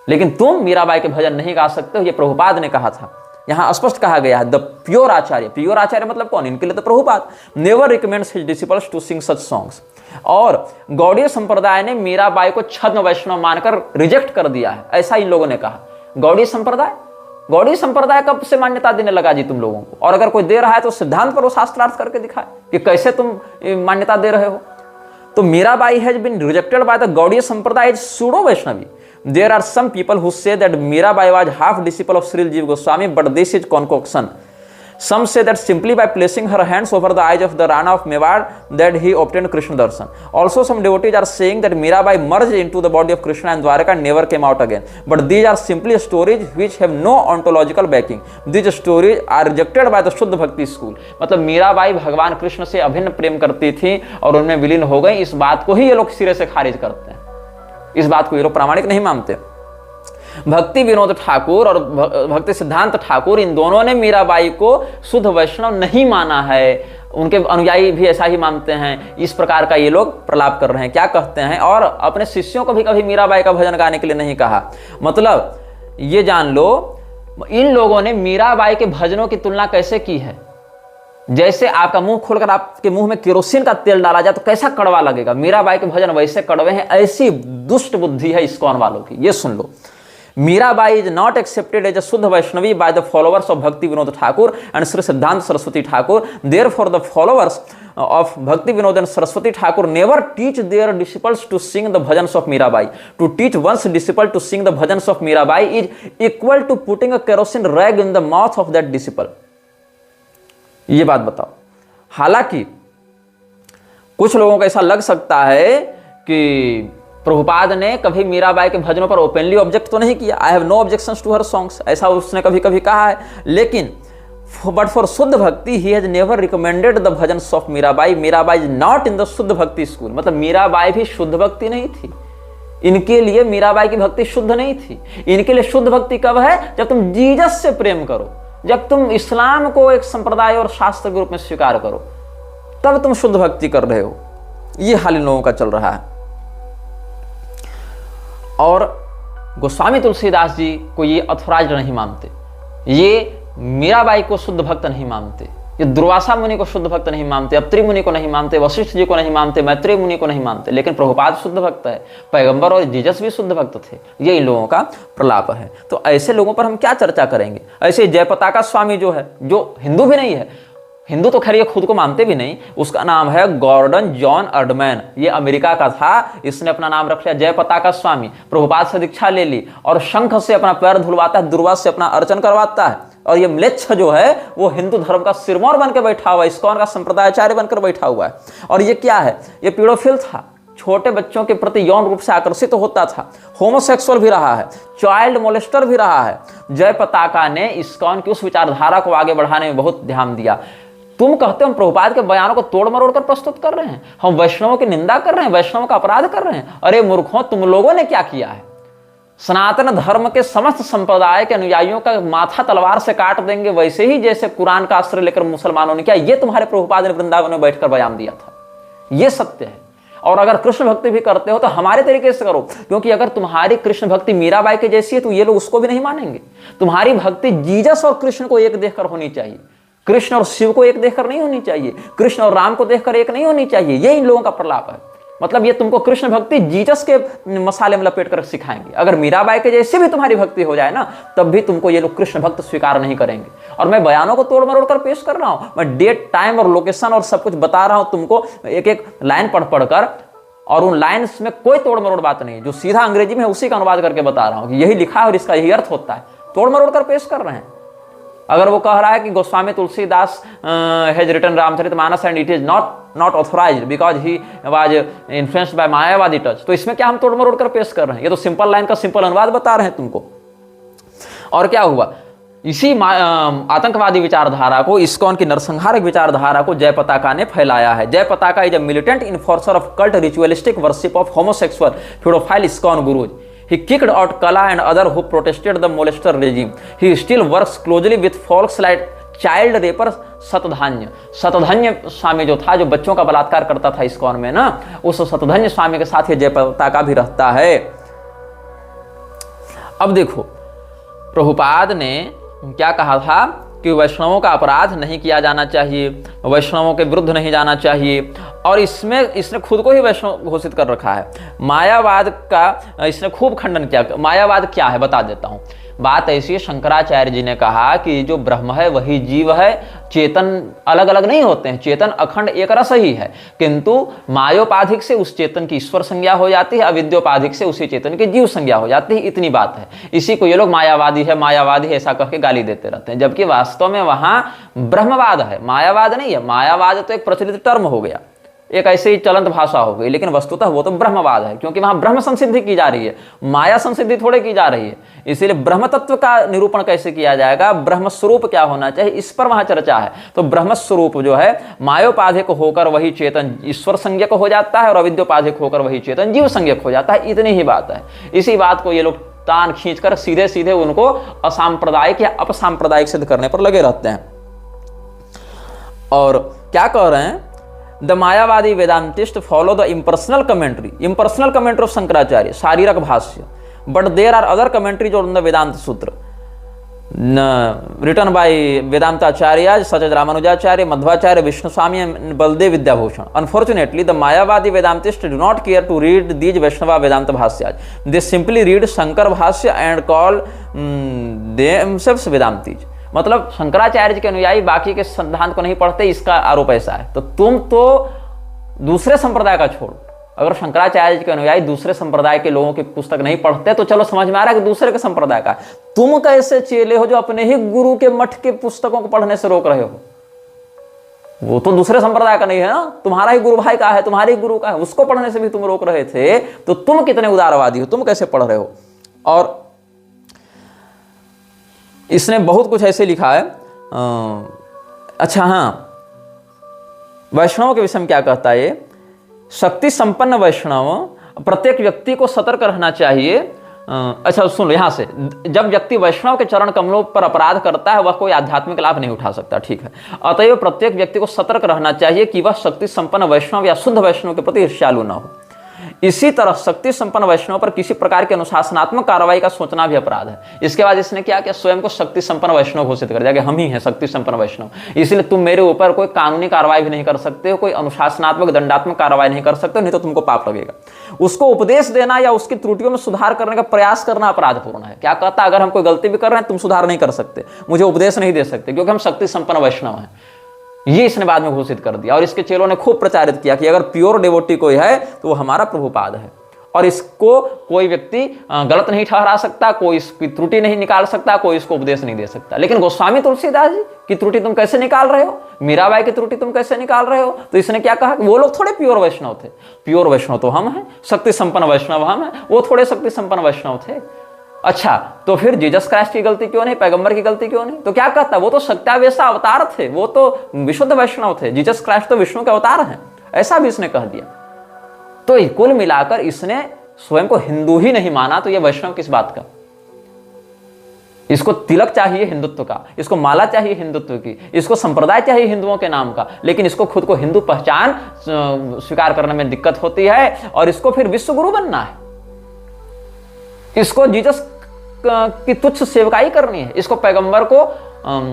लेकिन तुम मीराबाई के भजन नहीं गा सकते हो, ये प्रभुपाद ने कहा था। यहां स्पष्ट कहा गया है the pure acharya. Pure acharya मतलब कौन? इनके लिए तो Prabhupada never recommends his disciples to sing such songs. और गौड़ीय संप्रदाय ने मीराबाई को छद्म वैष्णव मानकर रिजेक्ट कर दिया है, ऐसा इन लोगों ने कहा। गौड़ीय संप्रदाय कब से मान्यता देने लगा जी तुम लोगों को? और अगर कोई दे रहा है तो सिद्धांत पर वो शास्त्रार्थ करके दिखाए कि कैसे तुम मान्यता दे रहे हो। तो Mirabai has been rejected by the Gaudiya sampradaya as pseudo Vaishnavi. There are some people who say that Mirabai was half disciple of Sri Jiva Goswami, but this is concoction. Some say that simply by placing her hands over the eyes of the Rana of Mewar that he obtained Krishna darshan. Also, some devotees are saying that Mirabai merged into the body of Krishna and Dwaraka and never came out again. But these are simply stories which have no ontological backing. These stories are rejected by the Shuddha Bhakti school. मतलब मीराबाई भगवान कृष्ण से अभिन्न प्रेम करती थी और उनमें विलीन हो गई, इस बात को ही ये लोग सिरे से खारिज करते हैं। इस बात को ये लोग प्रामाणिक नहीं मानते। भक्ति विनोद ठाकुर और भक्ति सिद्धांत ठाकुर, इन दोनों ने मीराबाई को शुद्ध वैष्णव नहीं माना है। उनके अनुयायी भी ऐसा ही मानते हैं। इस प्रकार का ये लोग प्रलाप कर रहे हैं। क्या कहते हैं? और अपने शिष्यों को भी कभी मीराबाई का भजन गाने के लिए नहीं कहा। मतलब ये जान लो, इन लोगों ने मीराबाई के भजनों की तुलना कैसे की है? जैसे आपका मुंह खोलकर आपके मुंह में केरोसिन का तेल डाला जाए तो कैसा कड़वा लगेगा। मीराबाई के भजन वैसे कड़वे हैं। ऐसी दुष्ट बुद्धि है इस्कॉन वालों की। ये सुन लो, Mirabai is not accepted as a shuddha Vaishnavi by the followers of Bhakti Vinod Thakur and Shri Siddhanta Saraswati Thakur. Therefore the followers of Bhakti Vinod and Saraswati Thakur never teach their disciples to sing the bhajans of Mirabai. To teach one's disciple to sing the bhajans of Mirabai is equal to putting a kerosene rag in the mouth of that disciple. ये बात बताओ। हालांकि कुछ लोगों को ऐसा लग सकता है कि प्रभुपाद ने कभी मीराबाई के भजनों पर ओपनली ऑब्जेक्ट तो नहीं किया। I have no objections to her songs, ऐसा उसने कभी कभी कहा है। लेकिन बट फॉर शुद्ध भक्ति he has never recommended the bhajans of Mirabai. Mirabai is not in the शुद्ध भक्ति स्कूल। मतलब मीराबाई भी शुद्ध भक्ति नहीं थी। इनके लिए मीराबाई की भक्ति शुद्ध नहीं थी। इनके लिए शुद्ध भक्ति कब है? जब तुम जीसस से प्रेम करो, जब तुम इस्लाम को एक संप्रदाय और शास्त्र के रूप में स्वीकार करो, तब तुम शुद्ध भक्ति कर रहे हो। ये हाल इन लोगों का चल रहा है। और गोस्वामी तुलसीदास जी को ये अथॉराइज्ड नहीं मानते, ये मीराबाई को शुद्ध भक्त नहीं मानते, ये दुर्वासा मुनि को शुद्ध भक्त नहीं मानते, अत्रि मुनि को नहीं मानते, वशिष्ठ जी को नहीं मानते, मैत्रेय मुनि को नहीं मानते। लेकिन प्रभुपाद शुद्ध भक्त है, पैगंबर और जीसस भी शुद्ध भक्त थे। ये इन लोगों का प्रलाप है। तो ऐसे लोगों पर हम क्या चर्चा करेंगे? ऐसे जयपताका स्वामी जो है, जो हिंदू भी नहीं है, हिंदू तो खैर ये खुद को मानते भी नहीं, उसका नाम है गॉर्डन जॉन अर्डमैन। ये अमेरिका का था। इसने अपना नाम रख लिया जयपताका स्वामी। प्रभुपाद से दीक्षा ले ली और शंख से अपना पैर धुलवाता है, दुर्वा से अपना अर्चन करवाता है। और ये म्लेच्छ जो है वो हिंदू धर्म का सिरमौर बनकर बैठा हुआ है, इस्कॉन का संप्रदायाचार्य बनकर बैठा हुआ है। और ये क्या है? ये पीडोफिल था, छोटे बच्चों के प्रति यौन रूप से आकर्षित होता था, होमोसेक्सुअल भी रहा है, चाइल्ड मोलेस्टर भी रहा है। जयपताका ने इस्कॉन की उस विचारधारा को आगे बढ़ाने में बहुत ध्यान दिया। तुम कहते हो हम प्रभुपाद के बयानों को तोड़ मरोड़ कर प्रस्तुत कर रहे हैं, हम वैष्णवों की निंदा कर रहे हैं, वैष्णवों का अपराध कर रहे हैं। अरे मूर्खों, तुम लोगों ने क्या किया है? सनातन धर्म के समस्त संप्रदाय के अनुयायियों का माथा तलवार से काट देंगे, वैसे ही जैसे कुरान का आश्रय लेकर मुसलमानों ने किया। ये तुम्हारे प्रभुपाद ने वृंदावन में बैठकर बयान दिया था। ये सत्य है। और अगर कृष्ण भक्ति भी करते हो तो हमारे तरीके से करो, क्योंकि अगर तुम्हारी कृष्ण भक्ति मीराबाई के जैसी है तो ये लोग उसको भी नहीं मानेंगे। तुम्हारी भक्ति जीसस और कृष्ण को एक देखकर होनी चाहिए, कृष्ण और शिव को एक देखकर नहीं होनी चाहिए, कृष्ण और राम को देखकर एक नहीं होनी चाहिए। ये इन लोगों का प्रलाप है। मतलब ये तुमको कृष्ण भक्ति जीसस के मसाले में लपेट कर सिखाएंगे। अगर मीराबाई के जैसे भी तुम्हारी भक्ति हो जाए ना, तब भी तुमको ये लोग कृष्ण भक्त स्वीकार नहीं करेंगे। और मैं बयानों को तोड़ मरोड़ कर पेश कर रहा हूं, मैं डेट, टाइम और लोकेशन और सब कुछ बता रहा हूं तुमको, एक एक लाइन पढ़ पढ़कर। और उन लाइन्स में कोई तोड़ मरोड़ बात नहीं, जो सीधा अंग्रेजी में है उसी का अनुवाद करके बता रहा हूं कि यही लिखा है और इसका यही अर्थ होता है। तोड़ मरोड़ कर पेश कर रहे हैं। अगर वो कह रहा है कि Goswami Tulsidas has written Ramcharitmanas and it is not authorized because he was influenced by Mayavadi touch, तो इसमें क्या हम तोड़ मरोड़ कर पेश कर रहे हैं? ये तो सिंपल लाइन का सिंपल अनुवाद बता रहे हैं तुमको। और क्या हुआ, इसी आतंकवादी विचारधारा को, इस्कॉन की नरसंहारक विचारधारा को जय पताका ने फैलाया है। Jayapataka is a militant enforcer of cult ritualistic worship of homosexual paedophile ISKCON gurus. He kicked out Kala and other who protested the molester regime. He still works closely with folks like child raper सतधन्य। सतधन्य स्वामी जो था, जो बच्चों का बलात्कार करता था ISKCON में ना, उस सतधन्य स्वामी के साथ ये जय पताका भी रहता है। अब देखो, प्रभुपाद ने क्या कहा था कि वैष्णवों का अपराध नहीं किया जाना चाहिए, वैष्णवों के विरुद्ध नहीं जाना चाहिए, और इसमें इसने खुद को ही वैष्णव घोषित कर रखा है। मायावाद का इसने खूब खंडन किया। मायावाद क्या है बता देता हूं। बात ऐसी है, शंकराचार्य जी ने कहा कि जो ब्रह्म है वही जीव है, चेतन अलग अलग नहीं होते हैं, चेतन अखंड एक रस ही है, किंतु मायोपाधिक से उस चेतन की ईश्वर संज्ञा हो जाती है, अविद्योपाधिक से उसी चेतन की जीव संज्ञा हो जाती है। इतनी बात है। इसी को ये लोग मायावादी है ऐसा कह के गाली देते रहते हैं, जबकि वास्तव में वहां ब्रह्मवाद है, मायावाद नहीं है। मायावाद तो एक प्रचलित टर्म हो गया, एक ऐसे ही चलंत भाषा हो गई, लेकिन वस्तुतः वो तो ब्रह्मवाद है, क्योंकि वहां ब्रह्म संसिद्धि की जा रही है, माया संसिद्धि थोड़े की जा रही है। इसीलिए ब्रह्म तत्व का निरूपण कैसे किया जाएगा, ब्रह्म स्वरूप क्या होना चाहिए, इस पर वहां चर्चा है। तो ब्रह्म स्वरूप जो है मायोपाधिक होकर वही चेतन ईश्वर संज्ञक हो जाता है, और अविद्योपाधिक होकर वही चेतन जीव संज्ञक हो जाता है। इतनी ही बात है। इसी बात को ये लोग तान खींचकर सीधे सीधे उनको असांप्रदायिक या अपसांप्रदायिक सिद्ध करने पर लगे रहते हैं। और क्या कह रहे हैं, the Mayavadi Vedantist follow the impersonal commentary of Shankaracharya, sharirak bhashya, but there are other commentaries on the Vedanta Sutra written by Vedantacharya such as Ramanujacharya, Madhvacharya, Vishnu Swami and Baladeva Vidyabhushan. Unfortunately the Mayavadi Vedantist do not care to read these Vaishnava Vedanta bhashyas, they simply read Shankar bhashya and call themselves वेदांतीज। मतलब शंकराचार्य जी के अनुयायी बाकी के सिद्धांत को नहीं पढ़ते, इसका आरोप ऐसा है। तो तुम तो दूसरे संप्रदाय का छोड़, अगर शंकराचार्य जी के अनुयायी दूसरे संप्रदाय के लोगों की पुस्तक नहीं पढ़ते तो चलो समझ में आ रहा है कि दूसरे के संप्रदाय का। तुम कैसे चेले हो जो अपने ही गुरु के मठ के पुस्तकों को पढ़ने से रोक रहे हो? वो तो दूसरे संप्रदाय का नहीं है ना, तुम्हारा ही गुरु भाई का है, तुम्हारे ही गुरु का है, उसको पढ़ने से भी तुम रोक रहे थे। तो तुम कितने उदारवादी हो, तुम कैसे पढ़ रहे हो? और इसने बहुत कुछ ऐसे लिखा है। अच्छा हाँ, वैष्णव के विषय में क्या कहता है ये, शक्ति संपन्न वैष्णव प्रत्येक व्यक्ति को सतर्क रहना चाहिए। अच्छा सुन लो यहां से, जब व्यक्ति वैष्णव के चरण कमलों पर अपराध करता है वह कोई आध्यात्मिक लाभ नहीं उठा सकता, ठीक है। अतएव प्रत्येक व्यक्ति को सतर्क रहना चाहिए कि वह शक्ति संपन्न वैष्णव या शुद्ध वैष्णव के प्रति ईर्ष्यालु न हो। इसी तरह शक्ति संपन्न वैष्णव पर किसी प्रकार की अनुशासनात्मक कार्रवाई का सोचना भी अपराध है। इसके बाद इसने क्या किया, स्वयं को शक्ति संपन्न वैष्णव घोषित कर दिया कि हम ही हैं शक्ति संपन्न वैष्णव, इसलिए तुम मेरे ऊपर कोई कानूनी कार्रवाई भी नहीं कर सकते हो, कोई अनुशासनात्मक दंडात्मक कार्रवाई नहीं कर सकते हो, नहीं तो तुमको पाप लगेगा। उसको उपदेश देना या उसकी त्रुटियों में सुधार करने का प्रयास करना अपराधपूर्ण है। क्या कहता, अगर हम कोई गलती भी कर रहे हैं तुम सुधार नहीं कर सकते, मुझे उपदेश नहीं दे सकते, क्योंकि हम शक्ति संपन्न वैष्णव हैं। ये इसने बाद में घोषित कर दिया, और इसके चेलों ने खूब प्रचारित किया कि अगर प्योर डेवोटी कोई है तो वो हमारा प्रभुपाद है, और इसको कोई व्यक्ति गलत नहीं ठहरा सकता, कोई इसकी त्रुटि नहीं निकाल सकता, कोई इसको उपदेश नहीं दे सकता। लेकिन गोस्वामी तुलसीदास जी की त्रुटि तुम कैसे निकाल रहे हो, मीराबाई की त्रुटि तुम कैसे निकाल रहे हो? तो इसने क्या कहा, वो लोग थोड़े प्योर वैष्णव थे, प्योर वैष्णव तो हम हैं, शक्ति संपन्न वैष्णव हम हैं, वो थोड़े शक्ति संपन्न वैष्णव थे। अच्छा, तो फिर जीसस क्राइस्ट की गलती क्यों नहीं, पैगंबर की गलती क्यों नहीं? तो क्या कहता, वो तो सत्यावेशा अवतार थे, वो तो विशुद्ध वैष्णव थे, जीसस क्राइस्ट तो विष्णु के अवतार हैं, ऐसा भी इसने कह दिया। तो कुल मिलाकर इसने स्वयं को हिंदू ही नहीं माना, तो ये वैष्णव किस बात का? इसको तिलक चाहिए हिंदुत्व का, इसको माला चाहिए हिंदुत्व की, इसको संप्रदाय चाहिए हिंदुओं के नाम का, लेकिन इसको खुद को हिंदू पहचान स्वीकार करने में दिक्कत होती है, और इसको फिर विश्व गुरु बनना है, इसको जीसस की तुच्छ सेवकाई करनी है, इसको पैगंबर को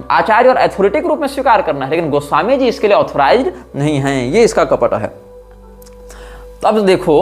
आचार्य और अथॉरिटी के रूप में स्वीकार करना है। लेकिन गोस्वामी जी इसके लिए ऑथोराइज्ड नहीं हैं, ये इसका कपट है। तो अब देखो,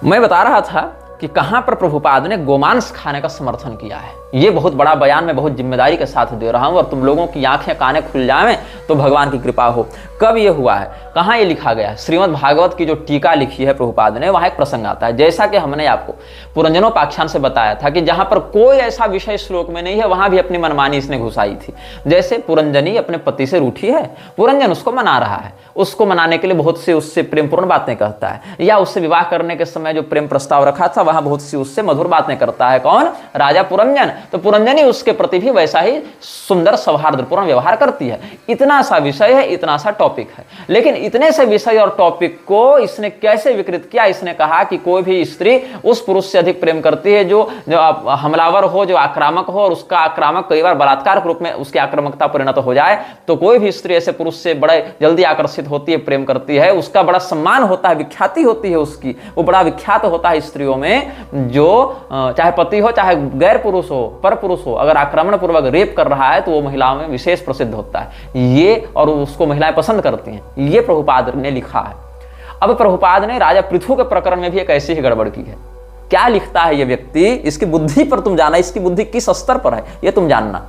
मैं बता रहा था कि कहां पर प्रभुपाद ने गोमांस खाने का समर्थन किया है। ये बहुत बड़ा बयान मैं बहुत जिम्मेदारी के साथ दे रहा हूँ, और तुम लोगों की आंखें कानें खुल जाएं तो भगवान की कृपा हो। कब ये हुआ है, कहाँ ये लिखा गया है? श्रीमद् भागवत की जो टीका लिखी है प्रभुपाद ने, वहाँ एक प्रसंग आता है। जैसा कि हमने आपको पुरंजनोपाख्यान से बताया था कि जहाँ पर कोई ऐसा विषय श्लोक में नहीं है, वहाँ भी अपनी मनमानी इसने घुसाई थी। जैसे पुरंजनी अपने पति से रूठी है, पुरंजन उसको मना रहा है, उसको मनाने के लिए बहुत सी उससे प्रेमपूर्ण बातें कहता है, या उससे विवाह करने के समय जो प्रेम प्रस्ताव रखा था वहाँ बहुत सी उससे मधुर बातें करता है। कौन? राजा पुरंजन। तो पुरंजनी उसके प्रति भी वैसा ही सुंदर सौहार्दपूर्ण व्यवहार करती है। इतना सा विषय है, इतना सा टॉपिक है, लेकिन इतने से विषय और टॉपिक को इसने कैसे विकृत किया? इसने कहा कि कोई भी स्त्री उस पुरुष से अधिक प्रेम करती है जो हमलावर हो, जो आक्रामक हो, और उसका आक्रामक कई बार बलात्कार के रूप में उसकी आक्रामकता परिणत हो जाए। तो कोई भी स्त्री ऐसे पुरुष से बड़े जल्दी आकर्षित होती है, प्रेम करती है, उसका बड़ा सम्मान होता है, विख्याति होती है उसकी, वो बड़ा विख्यात होता है स्त्रियों में। जो चाहे पति हो चाहे गैर पुरुष हो, पर पुरुष हो, अगर आक्रमण पूर्वक रेप कर रहा है तो वो महिलाओं में विशेष प्रसिद्ध होता है ये, और उसको महिलाएं पसंद करती हैं। ये प्रभुपाद ने लिखा है। अब प्रभुपाद ने राजा पृथु के प्रकरण में भी एक ऐसी ही गड़बड़ की है। क्या लिखता है ये व्यक्ति, इसकी बुद्धि पर तुम जाना, इसकी बुद्धि किस स्तर पर है ये तुम जानना।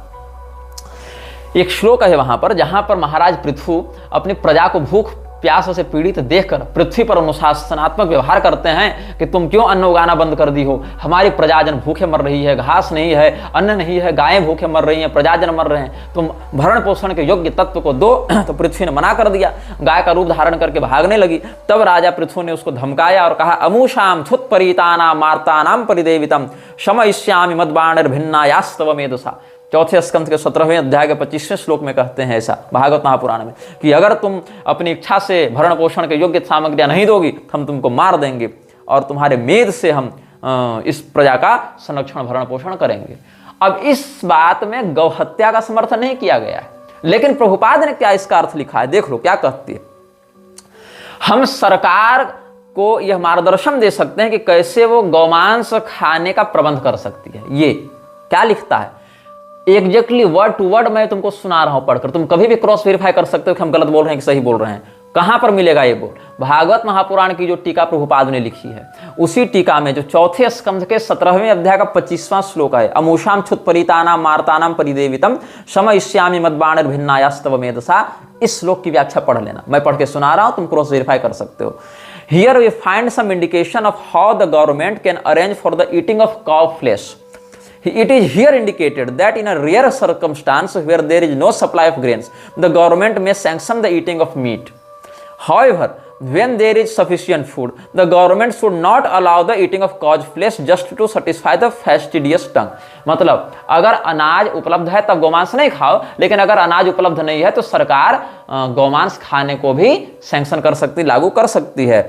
एक श्लोक है वहां पर जहां पर महाराज पृथु अपनी प्रजा को भूख प्यास से पीड़ित देखकर पृथ्वी पर अनुशासनात्मक व्यवहार करते हैं कि तुम क्यों अन्न उगाना बंद कर दी हो, हमारी प्रजाजन भूखे मर रही है, घास नहीं है, अन्न नहीं है, गायें भूखे मर रही हैं, प्रजाजन मर रहे हैं, तुम भरण पोषण के योग्य तत्व को दो। तो पृथ्वी ने मना कर दिया, गाय का रूप धारण करके भागने लगी। तब राजा पृथु ने उसको धमकाया और कहा, अमूषाम छुत्परीतानाम मार्तानाम परिदेवितम शमयिष्यामि मद्बाणिर्भिन्नायास्तव मेधसा। चौथे स्कंध के 17वें अध्याय के 25वें श्लोक में कहते हैं ऐसा भागवत महापुराण में कि अगर तुम अपनी इच्छा से भरण पोषण के योग्य सामग्रियां नहीं दोगी हम तुमको मार देंगे, और तुम्हारे मेद से हम इस प्रजा का संरक्षण भरण पोषण करेंगे। अब इस बात में गौ हत्या का समर्थन नहीं किया गया है, लेकिन प्रभुपाद ने क्या इसका अर्थ लिखा है, देख लो क्या कहती है। हम सरकार को यह मार्गदर्शन दे सकते हैं कि कैसे वो गौमांस खाने का प्रबंध कर सकती है। ये क्या लिखता है एग्जैक्टली वर्ड टू वर्ड मैं तुमको सुना रहा हूं पढ़कर, तुम कभी भी क्रॉस वेरीफाई कर सकते हो कि हम गलत बोल रहे हैं कि सही बोल रहे हैं। कहां पर मिलेगा ये बोल? भागवत महापुराण की जो टीका प्रभुपाद ने लिखी है, उसी टीका में जो चौथे स्कंध के 17वें अध्याय का 25वां श्लोक है, अमूषाम छुत्परीतानाम मार्तानाम परिदेवितम शमयिष्यामि मद्बाणिर्भिन्नायास्तव मेधसा। इस श्लोक की व्याख्या पढ़ लेना, मैं पढ़ के सुना रहा हूं, तुम क्रॉस वेरीफाई कर सकते हो। Here we find some indication of how the government can arrange for the eating of cow flesh. It is here indicated that in a rare circumstance where there is no supply of grains, the government may sanction the eating of meat. However, when there is sufficient food, the government should not allow the eating of cow's flesh just to satisfy the fastidious tongue. मतलब अगर अनाज उपलब्ध है तब गौमांस नहीं खाओ, लेकिन अगर अनाज उपलब्ध नहीं है तो सरकार गौमांस खाने को भी सैंक्शन कर सकती, लागू कर सकती है।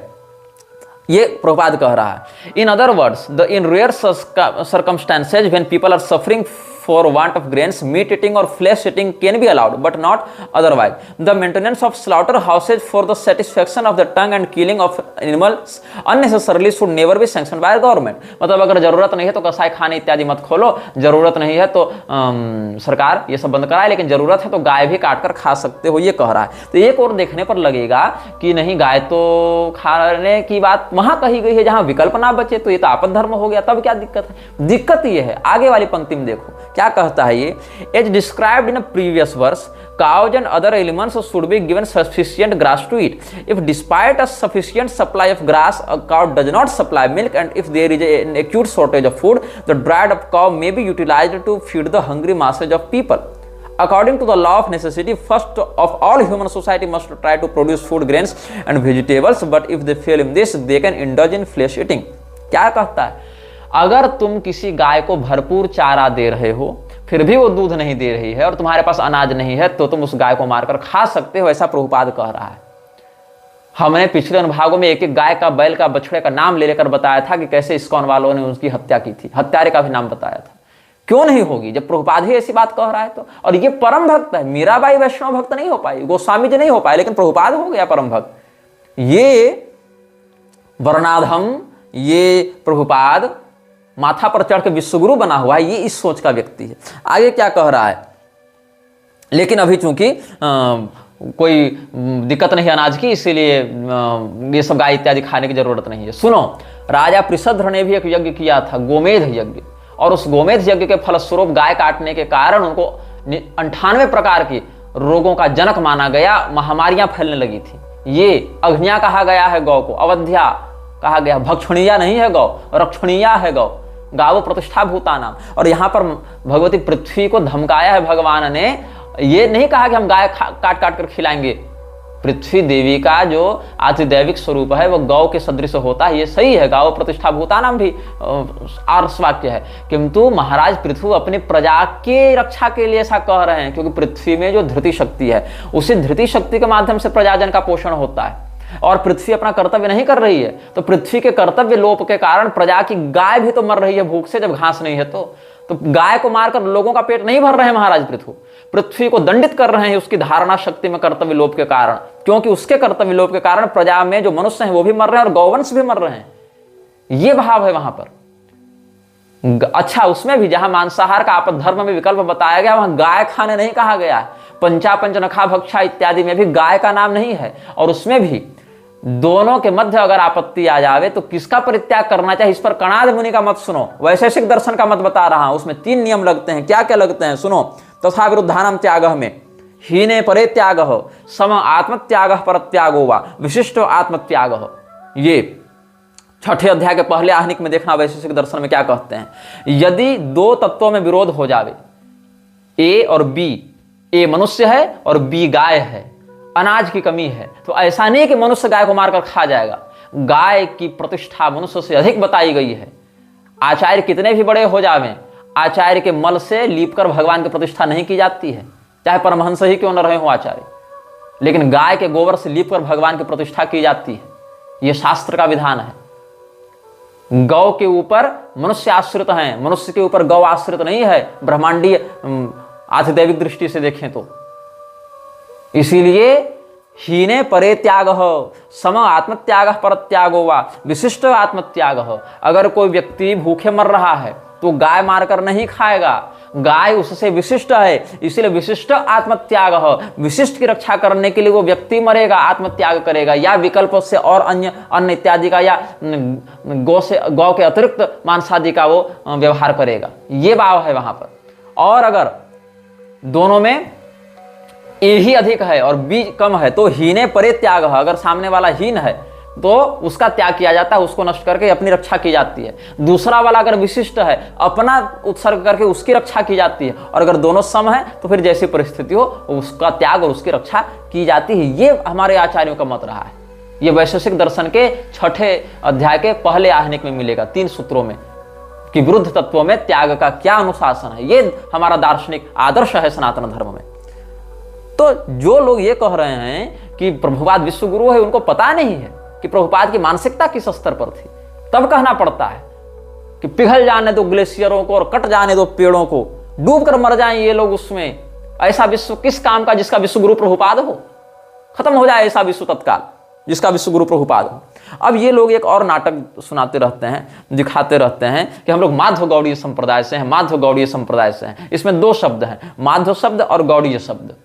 ये प्रभुपाद कह रहा है। In other words, in rare circumstances when people are suffering for want of grains, meat eating or flesh eating can be allowed, but not otherwise. The maintenance of slaughterhouses for the satisfaction of the tongue and killing of animals unnecessarily should never be sanctioned by the government. मतलब अगर जरूरत नहीं है तो कसाई खाने इत्यादि मत खोलो, जरूरत नहीं है तो सरकार ये सब बंद कराए, लेकिन जरूरत है तो गाय भी काट कर खा सकते हो, ये कह रहा है। तो एक और देखने पर लगेगा कि नहीं, गाय तो खाने की बात वहां कही गई है जहां विकल्प ना बचे, तो ये तो आपद धर्म हो गया, तब क्या दिक्कत है? दिक्कत ये है, आगे वाली पंक्ति में देखो क्या कहता है ये। As described in a previous verse, cows and other elements should be given sufficient grass to eat. If despite a sufficient supply of grass, a cow does not supply milk, and if there is an acute shortage of food, the dried up cow may be utilized to feed the hungry masses of people. According to the law of necessity, first of all human society must try to produce food, grains and vegetables, but if they fail in this, they can indulge in flesh eating. क्या कहता है? अगर तुम किसी गाय को भरपूर चारा दे रहे हो फिर भी वो दूध नहीं दे रही है और तुम्हारे पास अनाज नहीं है, तो तुम उस गाय को मारकर खा सकते हो, ऐसा प्रभुपाद कह रहा है। हमने पिछले अनुभागों में एक एक गाय का, बैल का, बछड़े का नाम ले लेकर बताया था कि कैसे इस्कॉन वालों ने उसकी हत्या की थी, हत्यारे का भी नाम बताया था। क्यों नहीं होगी जब प्रभुपाद ही ऐसी बात कह रहा है तो? और ये परम भक्त है, मीराबाई वैष्णव भक्त नहीं हो पाई, गोस्वामी जी नहीं हो पाए, लेकिन प्रभुपाद हो गया परम भक्त। ये वर्णाधम, ये प्रभुपाद माथा पर चढ़ के विश्वगुरु बना हुआ है, ये इस सोच का व्यक्ति है। आगे क्या कह रहा है? लेकिन अभी चूंकि कोई दिक्कत नहीं अनाज की, इसीलिए ये सब गाय इत्यादि खाने की जरूरत नहीं है। सुनो, राजा पृषद्र ने भी एक यज्ञ किया था, गोमेध यज्ञ, और उस गोमेध यज्ञ के फलस्वरूप गाय काटने के कारण उनको 98 प्रकार के रोगों का जनक माना गया, महामारियां फैलने लगी थी। ये अग्निया कहा गया है गौ को, अवध्या कहा गया, भक्षणीया नहीं है गौ, रक्षणीया है गौ, गावो प्रतिष्ठा भूतानाम। और यहां पर भगवती पृथ्वी को धमकाया है भगवान ने, ये नहीं कहा कि हम गाय काट काट कर खिलाएंगे। पृथ्वी देवी का जो आधिदैविक स्वरूप है वो गौ के सदृश होता है, ये सही है, गावो प्रतिष्ठा भूतानाम भी आर्ष वाक्य है, किंतु महाराज पृथ्वी अपनी प्रजा के रक्षा के लिए ऐसा कह रहे हैं, क्योंकि पृथ्वी में जो धृति शक्ति है उसी धृति शक्ति के माध्यम से प्रजाजन का पोषण होता है, और पृथ्वी अपना कर्तव्य नहीं कर रही है, तो पृथ्वी के कर्तव्य लोप के कारण प्रजा की गाय भी तो मर रही है भूख से, जब घास नहीं है तो गाय को मारकर लोगों का पेट नहीं भर रहे हैं महाराज पृथ्वी को दंडित कर रहे हैं उसकी धारणा शक्ति में कर्तव्य लोप के कारण, क्योंकि उसके कर्तव्य लोप के कारण प्रजा में जो मनुष्य हैं वो भी मर रहे हैं और गौवंश भी मर रहे हैं। ये भाव है वहां पर। अच्छा, उसमें भी जहां मांसाहार का आपद धर्म में विकल्प बताया गया वहां गाय खाने नहीं कहा गया है। पंचा पंचनखा भक्षा इत्यादि में भी गाय का नाम नहीं है, और उसमें भी दोनों के मध्य अगर आपत्ति आ जावे तो किसका परित्याग करना चाहिए, इस पर कणाद मुनि का मत सुनो, वैशेषिक दर्शन का मत बता रहा हूं। उसमें 3 नियम लगते हैं। क्या क्या लगते हैं सुनो। तथा विरुद्धानम त्याग में हीने परे त्याग सम आत्मत्याग पर त्यागो वा विशिष्ट आत्मत्याग। ये 6ठे अध्याय के पहले आहनिक में देखना वैशेषिक दर्शन में क्या कहते हैं। यदि 2 तत्वों में विरोध हो जावे, ए और बी, ए मनुष्य है और बी गाय है, अनाज की कमी है, तो ऐसा नहीं कि मनुष्य गाय को मारकर खा जाएगा। गाय की प्रतिष्ठा मनुष्य से अधिक बताई गई है। आचार्य कितने भी बड़े हो जावें, आचार्य के मल से लीपकर भगवान की प्रतिष्ठा नहीं की जाती है, चाहे परमहंस ही क्यों न रहे हो आचार्य, लेकिन गाय के गोबर से लीपकर भगवान की प्रतिष्ठा की जाती है। यह शास्त्र का विधान है। गौ के ऊपर मनुष्य आश्रित हैं, मनुष्य के ऊपर गौ आश्रित नहीं है, ब्रह्मांडीय आधिदैविक दृष्टि से देखें तो। इसीलिए हीने परे त्याग सम आत्मत्याग पर त्यागो वा विशिष्ट आत्मत्याग। अगर कोई व्यक्ति भूखे मर रहा है तो गाय मारकर नहीं खाएगा, गाय उससे विशिष्ट है, इसीलिए विशिष्ट आत्मत्याग। विशिष्ट की रक्षा करने के लिए वो व्यक्ति मरेगा, आत्मत्याग करेगा, या विकल्प से और अन्य इत्यादि का, या गौ के अतिरिक्त मांसादि का वो व्यवहार करेगा। ये भाव है वहां पर। और अगर दोनों में ए ही अधिक है और बी कम है तो हीने परे त्याग है। अगर सामने वाला हीन है तो उसका त्याग किया जाता है, उसको नष्ट करके अपनी रक्षा की जाती है। दूसरा वाला अगर विशिष्ट है, अपना उत्सर्ग करके उसकी रक्षा की जाती है। और अगर दोनों सम है तो फिर जैसी परिस्थिति हो उसका त्याग और उसकी रक्षा की जाती है। ये हमारे आचार्यों का मत रहा है। ये वैशेषिक दर्शन के 6ठे अध्याय के पहले आहनिक में मिलेगा 3 सूत्रों में, कि विरुद्ध तत्वों में त्याग का क्या अनुशासन है। ये हमारा दार्शनिक आदर्श है सनातन धर्म में। तो जो लोग ये कह रहे हैं कि प्रभुपाद विश्व गुरु है, उनको पता नहीं है कि प्रभुपाद की मानसिकता किस स्तर पर थी। तब कहना पड़ता है कि पिघल जाने दो ग्लेशियरों को और कट जाने दो पेड़ों को, डूब कर मर जाएं ये लोग उसमें। ऐसा विश्व किस काम का जिसका विश्व गुरु प्रभुपाद हो, खत्म हो जाए ऐसा विश्व तत्काल जिसका विश्व गुरु प्रभुपाद हो। अब ये लोग एक और नाटक सुनाते रहते हैं, दिखाते रहते हैं कि हम लोग माध्व गौड़ीय संप्रदाय से हैं, माध्व गौड़ीय संप्रदाय से हैं। इसमें 2 शब्द हैं, माध्व शब्द और गौड़ीय शब्द।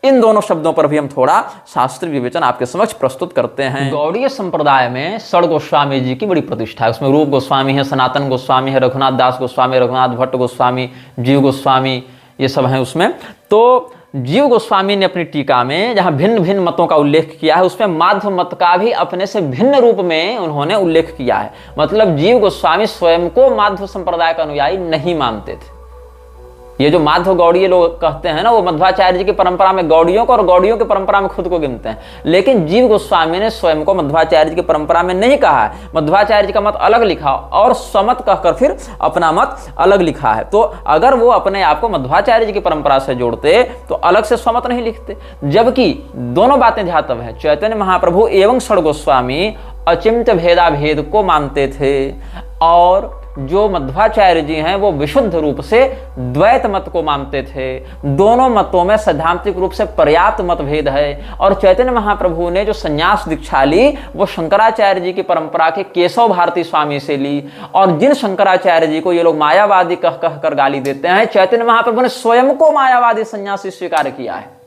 इन दोनों शब्दों पर भी हम थोड़ा शास्त्रीय विवेचन आपके समक्ष प्रस्तुत करते हैं। गौड़ीय संप्रदाय में षड गोस्वामी जी की बड़ी प्रतिष्ठा है। उसमें रूप गोस्वामी है, सनातन गोस्वामी है, रघुनाथ दास गोस्वामी, रघुनाथ भट्ट गोस्वामी, जीव गोस्वामी, ये सब हैं उसमें। तो जीव गोस्वामी ने अपनी टीका में जहां भिन्न भिन्न मतों का उल्लेख किया है, उसमें माध्व मत का भी अपने से भिन्न रूप में उन्होंने उल्लेख किया है। मतलब जीव गोस्वामी स्वयं को माध्व संप्रदाय का अनुयायी नहीं मानते थे। ये जो माध्व गौड़ीय लोग कहते हैं ना, वो मध्वाचार्य जी की परंपरा में गौड़ियों को और गौड़ियों की परंपरा में खुद को गिनते हैं। लेकिन जीव गोस्वामी ने स्वयं को मध्वाचार्य जी की परंपरा में नहीं कहा है। मध्वाचार्य जी का मत अलग लिखा और स्वमत कहकर फिर अपना मत अलग लिखा है। तो अगर वो अपने आप को मध्वाचार्य जी की परंपरा से जोड़ते तो अलग से स्वमत नहीं लिखते। जबकि दोनों बातें ध्यातव्य है। चैतन्य महाप्रभु एवं षड गोस्वामी अचिंत्य भेदाभेद को मानते थे, और जो मध्वाचार्य जी हैं वो विशुद्ध रूप से द्वैत मत को मानते थे। दोनों मतों में सैद्धांतिक रूप से पर्याप्त मतभेद है। और चैतन्य महाप्रभु ने जो संन्यास दीक्षा ली वो शंकराचार्य जी की परंपरा के केशव भारती स्वामी से ली। और जिन शंकराचार्य जी को ये लोग मायावादी कह कर गाली देते हैं, चैतन्य महाप्रभु ने स्वयं को मायावादी सन्यासी स्वीकार किया है।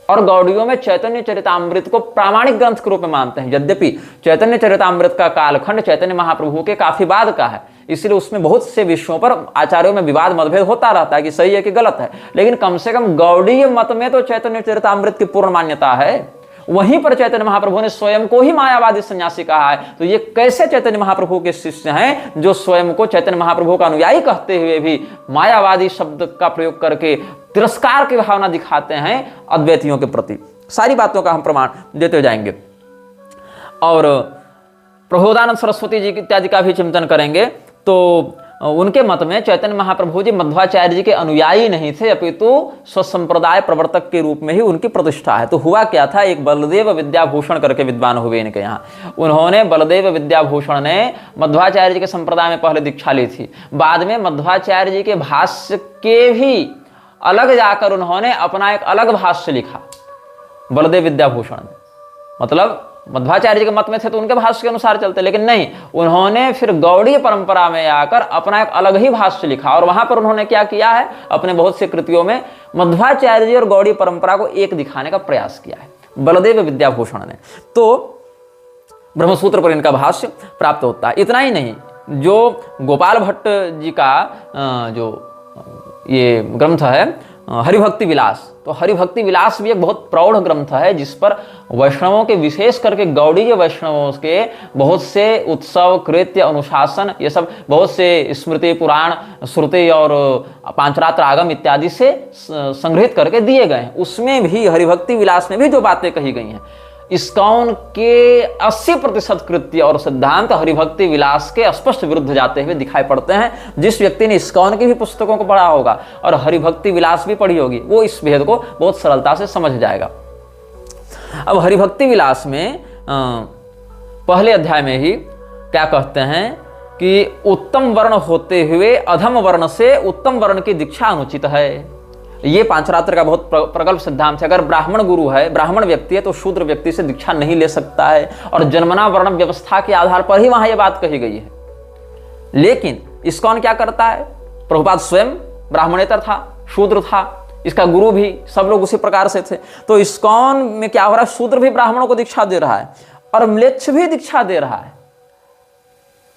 और गौड़ियों में चैतन्य चरितामृत को प्रामाणिक ग्रंथ के रूप में मानते हैं। यद्यपि चैतन्य चरितामृत का कालखंड चैतन्य महाप्रभु के काफी बाद का है, इसलिए उसमें बहुत से विषयों पर आचार्यों में विवाद मतभेद होता रहता है कि सही है कि गलत है, लेकिन कम से कम गौड़ीय मत में तो चैतन्य चरितामृत की पूर्ण मान्यता है। वहीं पर चैतन्य महाप्रभु ने स्वयं को ही मायावादी सन्यासी कहा है। तो ये कैसे चैतन्य महाप्रभु के शिष्य हैं जो स्वयं को चैतन्य महाप्रभु का अनुयायी कहते हुए भी मायावादी शब्द का प्रयोग करके तिरस्कार की भावना दिखाते हैं अद्वैतियों के प्रति। सारी बातों का हम प्रमाण देते जाएंगे और प्रबोधानंद सरस्वती जी इत्यादि का भी चिंतन करेंगे। तो उनके मत में चैतन्य महाप्रभु जी मध्वाचार्य जी के अनुयायी नहीं थे, अपितु स्वसंप्रदाय प्रवर्तक के रूप में ही उनकी प्रतिष्ठा है। तो हुआ क्या था, एक बलदेव विद्याभूषण करके विद्वान हुए इनके यहाँ। उन्होंने बलदेव विद्याभूषण ने मध्वाचार्य जी के संप्रदाय में पहले दीक्षा ली थी, बाद में मध्वाचार्य जी के भाष्य के भी अलग जाकर उन्होंने अपना एक अलग भाष्य लिखा बलदेव विद्याभूषण ने। मतलब मध्वाचार्य जी के मत में थे तो उनके भाष्य के अनुसार चलते, लेकिन नहीं, उन्होंने फिर गौड़ीय परंपरा में आकर अपना एक अलग ही भाष्य लिखा और वहां पर उन्होंने क्या किया है, अपने बहुत से कृतियों में मध्वाचार्य जी और गौड़ीय परंपरा को एक दिखाने का प्रयास किया है बलदेव विद्याभूषण ने। तो ब्रह्मसूत्र पर इनका भाष्य प्राप्त होता है। इतना ही नहीं, जो गोपाल भट्ट जी का जो ये ग्रंथ है हरिभक्ति विलास, तो हरिभक्ति विलास भी एक बहुत प्रौढ़ ग्रंथ है जिस पर वैष्णवों के, विशेष करके गौड़ीय वैष्णवों के बहुत से उत्सव, कृत्य, अनुशासन, ये सब बहुत से स्मृति, पुराण, श्रुति और पांचरात्र आगम इत्यादि से संग्रहित करके दिए गए हैं। उसमें भी हरिभक्ति विलास में भी जो बातें कही गई हैं, इस्कॉन के 80% कृत्य और सिद्धांत हरिभक्ति विलास के स्पष्ट विरुद्ध जाते हुए दिखाई पड़ते हैं। जिस व्यक्ति ने इस्कॉन की भी पुस्तकों को पढ़ा होगा और हरिभक्ति विलास भी पढ़ी होगी, वो इस भेद को बहुत सरलता से समझ जाएगा। अब हरिभक्ति विलास में पहले अध्याय में ही क्या कहते हैं कि उत्तम वर्ण होते हुए अधम वर्ण से उत्तम वर्ण की दीक्षा अनुचित है। ये पांचरात्र का बहुत प्रगल्भ सिद्धांत है। अगर ब्राह्मण गुरु है, ब्राह्मण व्यक्ति है, तो शूद्र व्यक्ति से दीक्षा नहीं ले सकता है और जन्मना वर्ण व्यवस्था के आधार पर ही वहां यह बात कही गई है। लेकिन इस्कॉन क्या करता है, प्रभुपाद स्वयं ब्राह्मणेतर था, शूद्र था, इसका गुरु भी, सब लोग उसी प्रकार से थे। तो इस्कॉन में क्या हो रहा है, शूद्र भी ब्राह्मणों को दीक्षा दे रहा है और म्लेच्छ भी दीक्षा दे रहा है।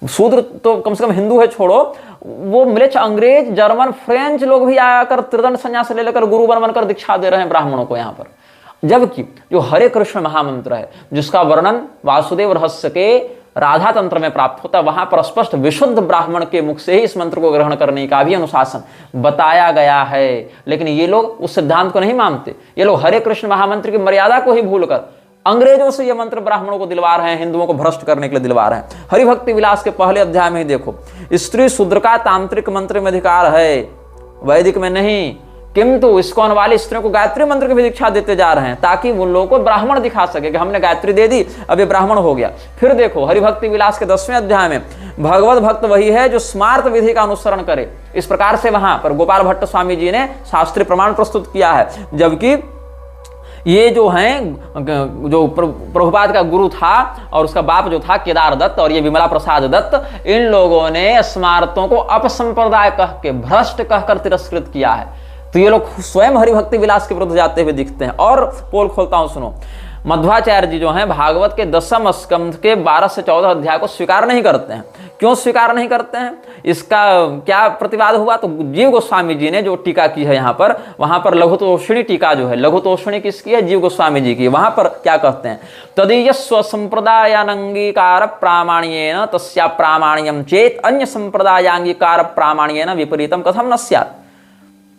शूद्र तो कम से कम हिंदू है छोड़ो, वो म्लेच्छ, अंग्रेज, जर्मन, फ्रेंच लोग भी आकर त्रिदंड संन्यास ले लेकर गुरु बनकर दीक्षा दे रहे हैं ब्राह्मणों को यहाँ पर। जबकि जो हरे कृष्ण महामंत्र है, जिसका वर्णन वासुदेव रहस्य के राधा तंत्र में प्राप्त होता है, वहां पर स्पष्ट विशुद्ध ब्राह्मण के मुख से ही इस मंत्र को ग्रहण करने का भी अनुशासन बताया गया है। लेकिन ये लोग उस सिद्धांत को नहीं मानते। ये लोग हरे कृष्ण महामंत्र की मर्यादा को ही भूलकर अंग्रेजों से ये मंत्र ब्राह्मणों को दिलवा रहे हैं, हिंदुओं को भ्रष्ट करने के लिए दिलवा रहे हैं। हरिभक्ति विलास के पहले अध्याय में ही देखो, स्त्री शूद्र का तांत्रिक मंत्र में अधिकार है, वैदिक में नहीं, किंतु इस्कॉन वाले स्त्रियों को गायत्री मंत्र की भी दीक्षा देते जा रहे हैं ताकि उन लोगों को ब्राह्मण दिखा सके कि हमने गायत्री दे दी, अब ये ब्राह्मण हो गया। फिर देखो हरिभक्ति विलास के 10वें अध्याय में, भगवत भक्त वही है जो स्मार्त विधि का अनुसरण करे। इस प्रकार से वहां पर गोपाल भट्ट स्वामी जी ने शास्त्रीय प्रमाण प्रस्तुत किया है। जबकि ये जो हैं, जो प्रभुपाद का गुरु था और उसका बाप जो था केदार दत्त और ये विमला प्रसाद दत्त, इन लोगों ने स्मार्तों को अपसंप्रदाय कह के, भ्रष्ट कहकर तिरस्कृत किया है। तो ये लोग स्वयं हरिभक्ति विलास के विरुद्ध जाते हुए दिखते हैं। और पोल खोलता हूं, सुनो, मध्वाचार्य जी जो हैं भागवत के 10वें स्कंध के 12 से 14 अध्याय को स्वीकार नहीं करते हैं। क्यों स्वीकार नहीं करते हैं, इसका क्या प्रतिवाद हुआ? तो जीव गोस्वामी जी ने जो टीका की है यहाँ पर, वहां पर लघुतोषिणी टीका जो है, लघुतोषिणी किसकी है? जीव गोस्वामी जी की। वहां पर क्या कहते हैं, तदीय स्वसंप्रदायानंगीकार प्रामाण्येन तस्या प्रामाण्यम चेत अन्य संप्रदायांगीकार प्रामाण्येन विपरीतम कथम न स्यात्।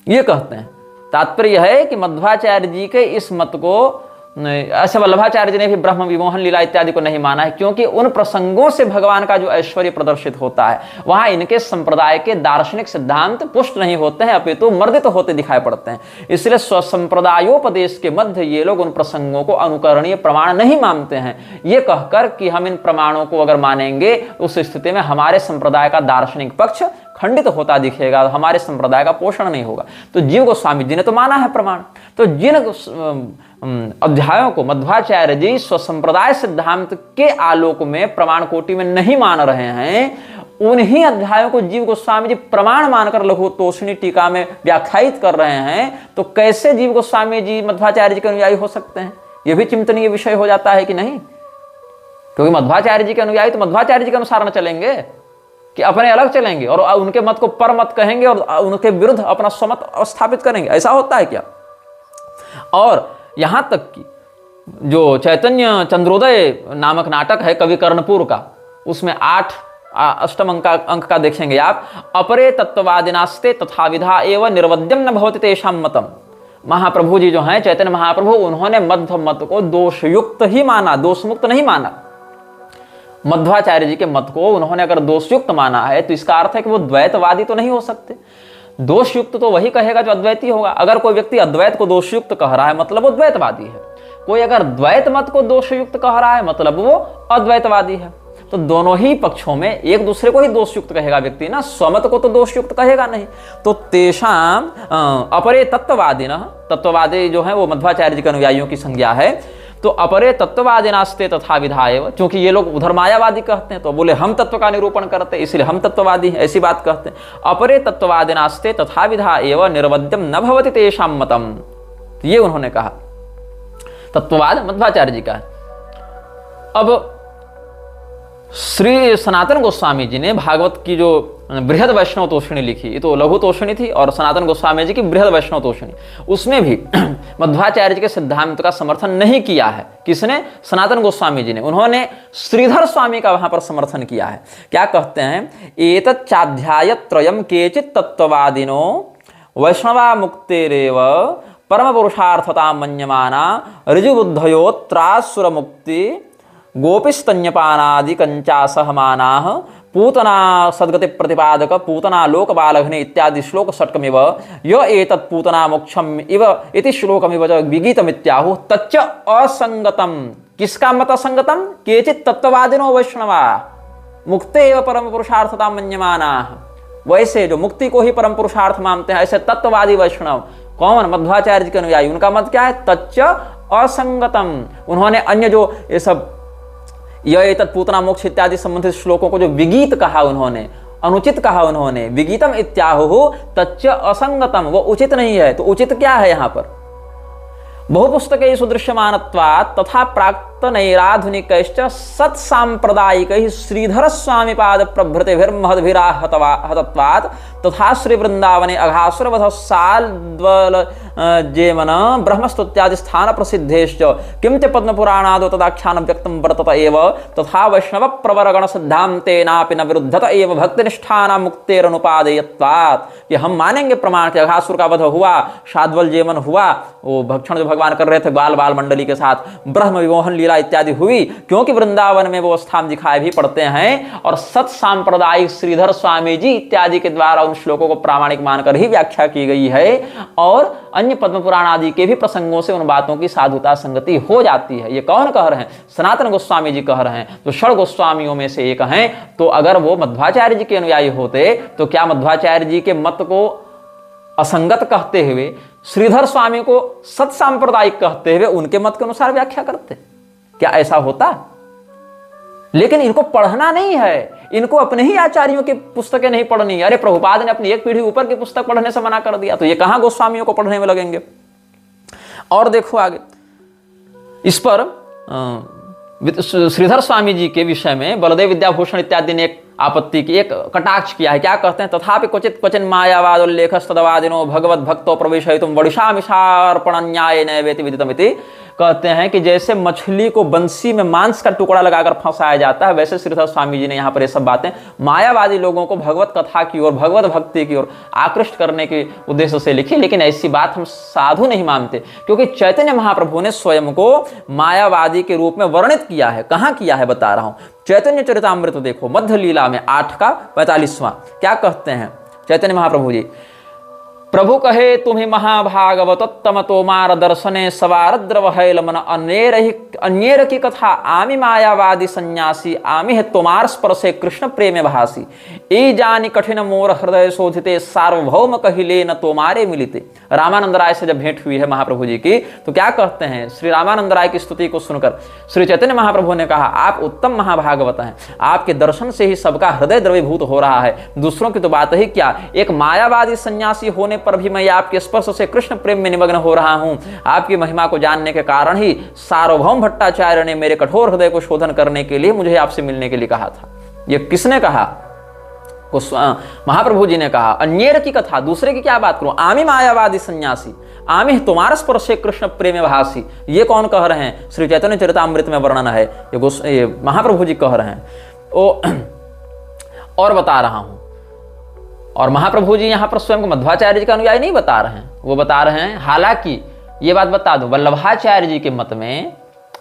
ये कहते हैं, तात्पर्य है कि मध्वाचार्य जी के इस मत को, ऐसे वल्लभाचार्य जी ने भी ब्रह्म विमोहन लीला इत्यादि को नहीं माना है, क्योंकि उन प्रसंगों से भगवान का जो ऐश्वर्य प्रदर्शित होता है वहां इनके संप्रदाय के दार्शनिक सिद्धांत पुष्ट नहीं होते हैं, अपितु मर्दित होते दिखाई पड़ते हैं। इसलिए स्वसंप्रदायोपदेश के मध्य ये लोग उन प्रसंगों को अनुकरणीय प्रमाण नहीं मानते हैं। ये कहकर कि हम इन प्रमाणों को अगर मानेंगे उस स्थिति में हमारे संप्रदाय का दार्शनिक पक्ष खंडित होता दिखेगा, हमारे संप्रदाय का पोषण नहीं होगा। तो जीव गोस्वामी जी ने तो माना है प्रमाण। तो जिन अध्यायों को मध्वाचार्य जी स्वसंप्रदाय सिद्धांत के आलोक में प्रमाण कोटि में नहीं मान रहे हैं, उन्हीं अध्यायों को जीव गोस्वामी जी प्रमाण मानकर लघुतोषिणी टीका में व्याख्यायित कर रहे हैं। तो कैसे जीव गोस्वामी जी मध्वाचार्य जी के अनुयायी हो सकते हैं? यह भी चिंतनीय विषय हो जाता है कि नहीं? क्योंकि मध्वाचार्य जी के अनुयायी तो मध्वाचार्य जी के अनुसार न चलेंगे। कि अपने अलग चलेंगे और उनके मत को पर मत कहेंगे और उनके विरुद्ध अपना स्वमत स्थापित करेंगे? ऐसा होता है क्या? और यहां तक कि जो चैतन्य चंद्रोदय नामक नाटक है कवि कर्णपुर का, उसमें अष्टम अंक का देखेंगे आप, अपरे तत्ववादिनास्ते तथा विधा एवं निर्वद्यम न भवति तेषां मतम। महाप्रभु जी जो हैं चैतन्य महाप्रभु, उन्होंने मध्व मत को दोषयुक्त ही माना, दोषमुक्त नहीं माना। मध्वाचार्य जी के मत को उन्होंने अगर दोषयुक्त माना है तो इसका अर्थ है कि वो द्वैतवादी तो नहीं हो सकते। दोषयुक्त तो वही कहेगा जो अद्वैती होगा। अगर कोई व्यक्ति अद्वैत को दोषयुक्त कह रहा है मतलब वो द्वैतवादी है, कोई अगर द्वैत मत को दोषयुक्त कह रहा है मतलब वो अद्वैतवादी है। तो दोनों ही पक्षों में एक दूसरे को ही दोषयुक्त कहेगा व्यक्ति ना, स्वमत को तो दोषयुक्त कहेगा नहीं। तो तेषाम अपरे तत्ववादी न, तत्ववादी जो है वो मध्वाचार्य जी के अनुयायियों की संज्ञा है। तो अपरे तत्ववादिनास्ते तथा विधाएव, क्योंकि ये लोग उधर मायावादी कहते हैं तो बोले हम तत्व का निरूपण करते हैं इसलिए हम तत्ववादी हैं, ऐसी बात कहते हैं। अपरे तत्ववादिनास्ते तथा विधाएव निर्वद्यम न भवति तेषां मतम, ये उन्होंने कहा। तत्ववाद मध्वाचार्य जी का है। अब श्री सनातन गोस्वामी जी ने भागवत की जो बृहद वैष्णव तोषणी लिखी, ये तो लघु तोषणी थी, और सनातन गोस्वामी जी की बृहद वैष्णव तोषणी, उसमें भी मध्वाचार्य जी के सिद्धांत का समर्थन नहीं किया है। किसने? सनातन गोस्वामी जी ने। उन्होंने श्रीधर स्वामी का वहां पर समर्थन किया है। क्या कहते हैं? एतच्चाध्याय त्रयम केचित् तत्ववादिनो वैष्णवा मुक्तेरेव परम पुरुषार्थता मन्यमाना ऋजुबुद्धयोत्रासुर मुक्ति गोपिस्तन्यपानादि कंचा सहमानाः पूतना सद्गति प्रतिपादक पूतना लोक बालघ्ने इत्यादि श्लोक षट्कमिव य एतत् पूतना मोक्षम इव इति श्लोकमिव च विगीतमित्याहुः तच्च असंगतम। किसका मत असंगतम? केचित् तत्ववादिनो वैष्णवा मुक्ते एव परम पुरुषार्थता मन्यमानाः, वैसे जो मुक्ति को ही परम पुरुषार्थ मानते हैं ऐसे तत्ववादी वैष्णव। कौन? मध्वाचार्य जी के अनुयायी। उनका मत क्या है? तच्च असंगतम। उन्होंने अन्य जो ये सब यह तत्पूतना मोक्ष इत्यादि संबंधित श्लोकों को जो विगीत कहा, उन्होंने अनुचित कहा, उन्होंने विगीतम इत्याहुः तच्च असंगतम, वो उचित नहीं है। तो उचित क्या है यहाँ पर? बहुपुस्तकै सुदृश्यमानत्वात् तथा प्राक्तनैराधुनिकैश्च सत्साम्प्रदायिकैः श्रीधर स्वामी पाद प्रभृतिभिर्महद्भिराहतत्वात् तथा श्री वृंदावने अघासुरवध साल्द्वल जेमन ब्रह्मस्तुत्यादि स्थान प्रसिद्धेश्च किं च पद्मपुराणादो तदाख्यानं व्यक्तं वर्तत एव तथा वैष्णव प्रवरगण सिद्धान्तेनापि न विरुद्धत एव भक्तिनिष्ठानां मुक्तेरनुपादेयत्वात्। कि हम मानेंगे प्रमाण के अघासुर का वध हुआ, शाद्वल जेमन हुआ, वो भक्षण जो भगवान कर रहे थे बाल बाल मंडली के साथ, ब्रह्म विमोहन लीला इत्यादि हुई, क्योंकि वृंदावन में वो स्थान दिखाए भी पड़ते हैं। और सत सांप्रदायिक श्रीधर स्वामी जी इत्यादि के द्वारा उन श्लोकों को प्रामाणिक मानकर ही व्याख्या की गई है। और अन्य पद्म पुराण आदि के भी प्रसंगों से उन बातों की साधुता संगति हो जाती है। ये कौन कह रहे हैं? सनातन गोस्वामी जी कह रहे हैं, जो षड गोस्वामियों में से एक हैं। तो अगर वो मध्वाचार्य जी के अनुयायी होते तो क्या मध्वाचार्य जी के मत को असंगत कहते हुए श्रीधर स्वामी को सत सांप्रदायिक कहते हुए उनके मत के अनुसार व्याख्या करते? क्या ऐसा होता? लेकिन इनको पढ़ना नहीं है, इनको अपने ही आचार्यों की पुस्तकें नहीं पढ़नी है। अरे प्रभुपाद ने अपनी एक पीढ़ी ऊपर की पुस्तक पढ़ने से मना कर दिया, तो ये कहां गोस्वामियों को पढ़ने में लगेंगे? और देखो आगे, इस पर श्रीधर स्वामी जी के विषय में बलदेव विद्याभूषण इत्यादि ने एक आपत्ति की, एक कटाक्ष किया है। क्या कहते हैं? तथापि क्वचित क्वचिन मायावाद उल्लेखस्तदवादिनो भगवत भक्तो प्रवेशयितुं वडिशामिषार्पण न्याय नैवेति विदितमिति। कहते हैं कि जैसे मछली को बंसी में मांस का टुकड़ा लगाकर फंसाया जाता है, वैसे श्रीधर स्वामी जी ने यहाँ पर ये सब बातें मायावादी लोगों को भगवत कथा की ओर, भगवत भक्ति की ओर आकृष्ट करने के उद्देश्य से लिखी। लेकिन ऐसी बात हम साधु नहीं मानते, क्योंकि चैतन्य महाप्रभु ने स्वयं को मायावादी के रूप में वर्णित किया है। कहाँ किया है बता रहा हूं, चैतन्य चरितामृत देखो, मध्य लीला में 8 का 45वां। क्या कहते हैं चैतन्य महाप्रभु जी? प्रभु कहे तुम्हें महाभागवतोत्तम तोमार दर्शने सवारद्रवहैल मन अन्येर की कथा आमि मायावादी सन्यासी आमि है तोमार स्पर्शे कृष्ण प्रेम भासी ई जानी कठिन मोर हृदय शोधिते सार्वभौम कहिले न तोमारे मिलिते। रामानंद राय से जब भेंट हुई है महाप्रभु जी की, तो क्या कहते हैं? श्री रामानंद राय की स्तुति को सुनकर श्री चैतन्य महाप्रभु ने कहा, आप उत्तम महाभागवत हैं, आपके दर्शन से ही सबका हृदय द्रवीभूत हो रहा है, दूसरों की तो बात ही क्या, एक मायावादी सन्यासी होने पर भी मैं आपके स्पर्श से कृष्ण प्रेम में निमग्न हो रहा हूं। आपकी महिमा को जानने के कारण ही सार्वभौम भट्टाचार्य ने मेरे कठोर हृदय को शोधन करने के लिए मुझे आपसे मिलने के लिए कहा था। यह किसने कहा? महाप्रभु जी ने कहा, अन्येर की कथा, दूसरे की क्या बात करूं, आमी मायावादी सन्यासी, आमी तुम्हारा स्पर्शे कृष्ण प्रेम भासी। ये कौन कह रहे हैं? श्री चैतन्य चरितामृत में वर्णन है, ये महाप्रभु जी कह रहे हैं। और बता रहा हूं, और महाप्रभु जी यहां पर स्वयं को मध्वाचार्य जी का अनुयायी नहीं बता रहे हैं, वो बता रहे हैं, हालांकि ये बात बता दो, वल्लभाचार्य जी के मत में,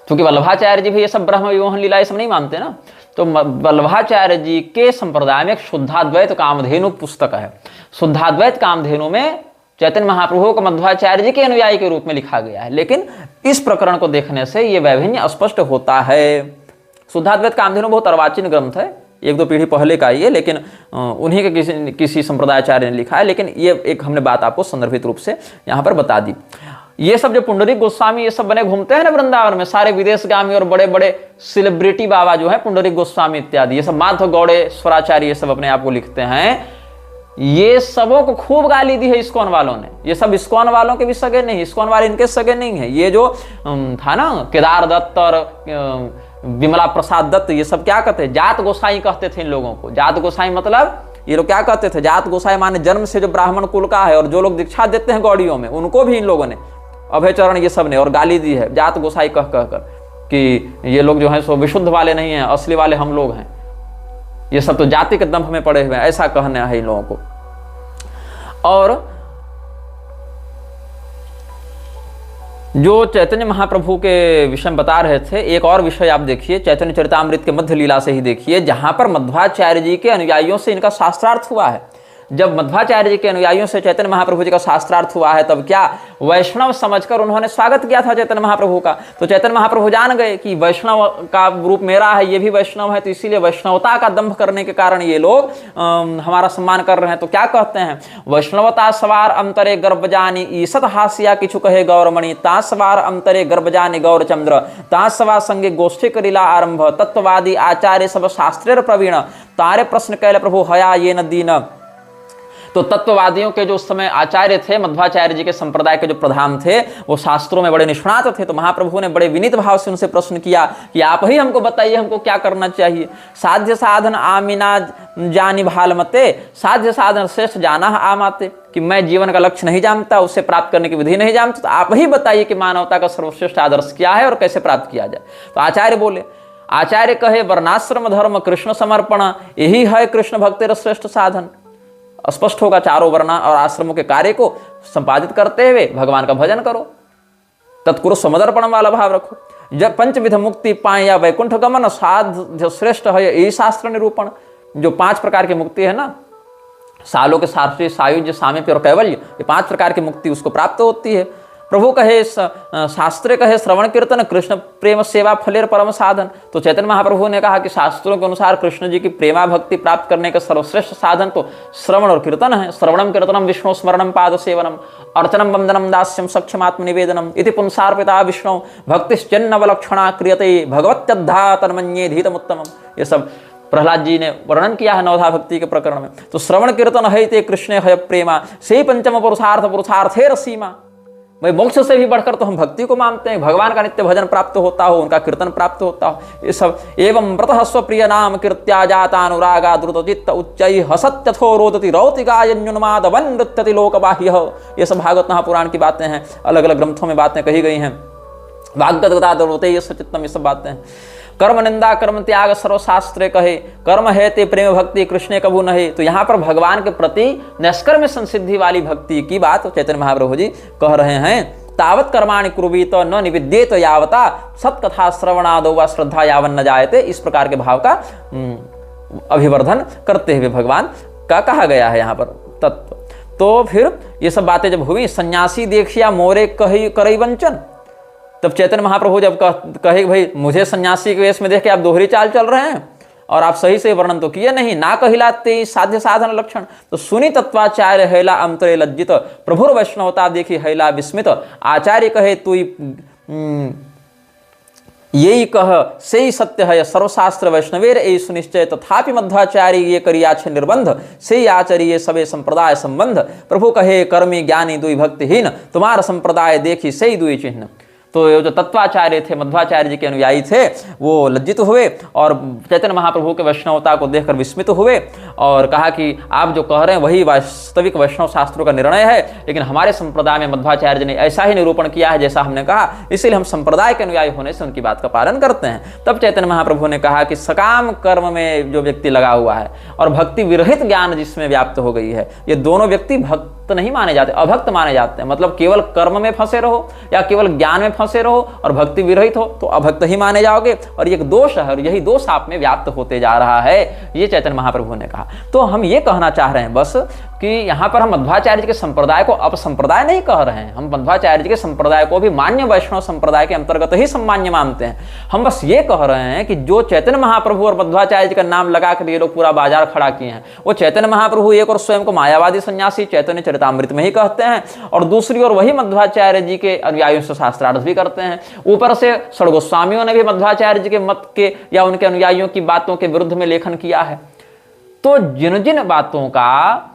क्योंकि वल्लभाचार्य जी भी ये सब ब्रह्म विमोहन लीला ये सब नहीं मानते ना, तो वल्लभाचार्य जी के संप्रदाय में एक शुद्धाद्वैत कामधेनु पुस्तक है। शुद्धाद्वैत कामधेनु में चैतन्य महाप्रभु को मध्वाचार्य जी के अनुयायी के रूप में लिखा गया है, लेकिन इस प्रकरण को देखने से यह वैभिन्न स्पष्ट होता है। शुद्धाद्वैत कामधेनु बहुत अर्वाचीन ग्रंथ है, 1-2 पीढ़ी पहले का ये, लेकिन उन्हीं के किसी संप्रदायाचार्य ने लिखा है, लेकिन ये एक हमने बात आपको संदर्भित रूप से यहाँ पर बता दी। ये सब जो पुंडरीक गोस्वामी ये सब बने घूमते हैं ना वृंदावन में, सारे विदेशगामी और बड़े बड़े सेलिब्रिटी बाबा जो है, पुंडरीक गोस्वामी इत्यादि, ये सब माधव गौड़े स्वराचार्य ये सब अपने आप को लिखते हैं, ये सबों को खूब गाली दी है इस्कॉन वालों ने। ये सब इस्कॉन वालों के भी सगे नहीं, इस्कॉन वाले इनके सगे नहीं है। ये जो था ना केदार दत्त और विमला प्रसाद दत्त, ये सब क्या कहते हैं, जात गोसाई कहते थे इन लोगों को। जात गोसाई मतलब ये लोग क्या कहते थे, जात गोसाई माने जन्म से जो ब्राह्मण कुल का है, और जो लोग दीक्षा देते हैं गौड़ियों में, उनको भी इन लोगों ने, अभयचरण ये सब ने, और गाली दी है जात गोसाई कह कर कि ये लोग जो है सो विशुद्ध वाले नहीं हैं, असली वाले हम लोग हैं, ये सब तो जाति के दंभ में पड़े हुए हैं, ऐसा कहना है इन लोगों को। और जो चैतन्य महाप्रभु के विषय में बता रहे थे, एक और विषय आप देखिए चैतन्य चरितामृत के मध्य लीला से ही देखिए, जहां पर मध्वाचार्य जी के अनुयायियों से इनका शास्त्रार्थ हुआ है। जब मध्वाचार्य जी के अनुयायियों से चैतन्य महाप्रभु जी का शास्त्रार्थ हुआ है, तब क्या वैष्णव समझकर उन्होंने स्वागत किया था चैतन्य महाप्रभु का। तो चैतन्य महाप्रभु जान गए कि वैष्णव का रूप मेरा है, ये भी वैष्णव है, तो इसीलिए वैष्णवता का दंभ करने के कारण ये लोग हमारा सम्मान कर रहे हैं। तो क्या कहते हैं, वैष्णवता सवार अंतरे गर्भजानी ईसत हास्या किछु कहे गौरमणि, ता सवार अंतरे गर्भजानी गौरचंद्र, ता सवा संगे गोष्ठी करिला आरंभ, तत्ववादी आचार्य सब शास्त्रेर प्रवीण, तारे प्रश्न कैल प्रभु हया ये न दीन। तो तत्ववादियों के जो उस समय आचार्य थे, मध्वाचार्य जी के संप्रदाय के जो प्रधान थे, वो शास्त्रों में बड़े निष्णात थे। तो महाप्रभु ने बड़े विनीत भाव से उनसे प्रश्न किया कि आप ही हमको बताइए, हमको क्या करना चाहिए। साध्य साधन आमिना जानी भालमते, साध्य साधन श्रेष्ठ जाना आमाते, कि मैं जीवन का लक्ष्य नहीं जानता, उससे प्राप्त करने की विधि नहीं जानता, तो आप ही बताइए कि मानवता का सर्वश्रेष्ठ आदर्श क्या है और कैसे प्राप्त किया जाए। तो आचार्य बोले, आचार्य कहे वर्णाश्रम धर्म कृष्ण समर्पण, यही है कृष्ण भक्ति श्रेष्ठ साधन। स्पष्ट होगा, चारों वर्ण और आश्रमों के कार्य को संपादित करते हुए भगवान का भजन करो, तत्कुरु समर्पण वाला भाव रखो। जब पंचविध मुक्ति पाए या वैकुंठ गमन, साध श्रेष्ठ है यही शास्त्र निरूपण। जो 5 प्रकार की मुक्ति है ना, सालों के सार्थी, सायुज्य, सामीप्य और कैवल्य, ये 5 प्रकार की मुक्ति उसको प्राप्त होती है। प्रभु कहे शास्त्रे कहे श्रवण कीर्तन कृष्ण प्रेम सेवा फलेर परम साधन। तो चैतन्य महाप्रभु ने कहा कि शास्त्रों के अनुसार कृष्ण जी की प्रेमा भक्ति प्राप्त करने का सर्वश्रेष्ठ साधन तो श्रवण और कीर्तन है। श्रवणम कीर्तनम विष्णु स्मरणम पाद सेवनम अर्चनम वंदनम दास्यम सक्षमात्म निवेदनम इति पुंसार्पिता विष्णु भक्तिश्चन्नवलक्षणा क्रियते भगवत्यद्धा तन्मन्ये धीतमुत्तमम। ये सब प्रहलाद जी ने वर्णन किया है नवधा भक्ति के प्रकरण में। तो श्रवण कीर्तन है ते कृष्ण है प्रेमा, से पंचम पुरुषार्थे सीमा। भाई मोक्ष से भी बढ़कर तो हम भक्ति को मानते हैं, भगवान का नित्य भजन प्राप्त होता हो, उनका कीर्तन प्राप्त होता हो, ये सब। एवं व्रतः स्वप्रिय नाम कीर्त्या जातानुरागा द्रुतचित्त उच्चै हसत्यथो रोदति रौति गायन्युन्माद वन नृत्यति लोकबाह्यः। ये सब भागवत महापुराण की बातें हैं, अलग अलग ग्रंथों में बातें कही गई हैं। वाग्गदगता द्रुते ये सचित्तम, ये सब बातें हैं। कर्म निंदा कर्म त्याग सर्वशास्त्रे कहे, कर्म है ते प्रेम भक्ति कृष्ण कबू नहे। तो यहाँ पर भगवान के प्रति निष्कर्म संसिद्धि वाली भक्ति की बात चैतन्य महाप्रभु जी कह रहे हैं। तावत कर्माणि कुर्वीत न निविद्येत यावता सत्कथा श्रवणादो व श्रद्धा यावन न जायते। इस प्रकार के भाव का अभिवर्धन करते हुए भगवान का कहा गया है यहाँ पर तत्व। तो फिर ये सब बातें जब हुई, सन्यासी देखिया मोरे कही करई वंचन, तब चैतन्य महाप्रभु जब कहे भाई मुझे सन्यासी के वेश में देख के आप दोहरी चाल चल रहे हैं और आप सही से वर्णन तो किए नहीं, ना कहिलाते साध्य साधन लक्षण। तो सुनी तत्वाचार्य हैला अंतरे लज्जित, प्रभुर वैष्णवता देखी हैला विस्मित। आचार्य कहे तू यही कह से सत्य है सर्वशास्त्र वैष्णवेर ए सुनिश्चय, तथापि मध्वाचार्य ये करिया छे निर्बंध, से आचर्य सबे संप्रदाय संबंध। प्रभु कहे कर्मी ज्ञानी दुई भक्तिहीन, तुम्हारा संप्रदाय देखी सही दुई चिन्ह। तो ये जो तत्वाचार्य थे, मध्वाचार्य जी के अनुयायी थे, वो लज्जित हुए और चैतन्य महाप्रभु के वैष्णवता को देखकर विस्मित हुए और कहा कि आप जो कह रहे हैं वही वास्तविक वैष्णव शास्त्रों का निर्णय है, लेकिन हमारे संप्रदाय में मध्वाचार्य जी ने ऐसा ही निरूपण किया है जैसा हमने कहा, इसलिए हम संप्रदाय के अनुयायी होने से उनकी बात का पालन करते हैं। तब चैतन्य महाप्रभु ने कहा कि सकाम कर्म में जो व्यक्ति लगा हुआ है और भक्ति विरहित ज्ञान जिसमें व्याप्त हो गई है, ये दोनों व्यक्ति भक्त नहीं माने जाते, अभक्त माने जाते हैं। मतलब केवल कर्म में फंसे रहो या केवल ज्ञान में फंसे रहो और भक्ति विरहित हो तो अभक्त ही माने जाओगे, और ये एक दोष है और यही दोष आप में व्याप्त होते जा रहा है, ये चैतन्य महाप्रभु ने कहा। तो हम ये कहना चाह रहे हैं बस कि यहाँ पर हम मध्वाचार्य जी के संप्रदाय को अपसंप्रदाय नहीं कह रहे हैं, हम मध्वाचार्य जी के संप्रदाय को भी मान्य वैष्णव संप्रदाय के अंतर्गत ही सम्मान्य मानते हैं। हम बस ये कह रहे हैं कि जो चैतन्य महाप्रभु और मध्वाचार्य जी का नाम लगाकर ये लोग पूरा बाजार खड़ा किए हैं, वो चैतन्य महाप्रभु एक और स्वयं को मायावादी सन्यासी चैतन्य चरितामृत में ही कहते हैं, और दूसरी ओर वही मध्वाचार्य जी के अनुयायियों से शास्त्रार्थ भी करते हैं। ऊपर से षड गोस्वामियों ने भी मध्वाचार्य जी के मत के या उनके अनुयायियों की बातों के विरुद्ध में लेखन किया है। तो जिन जिन बातों का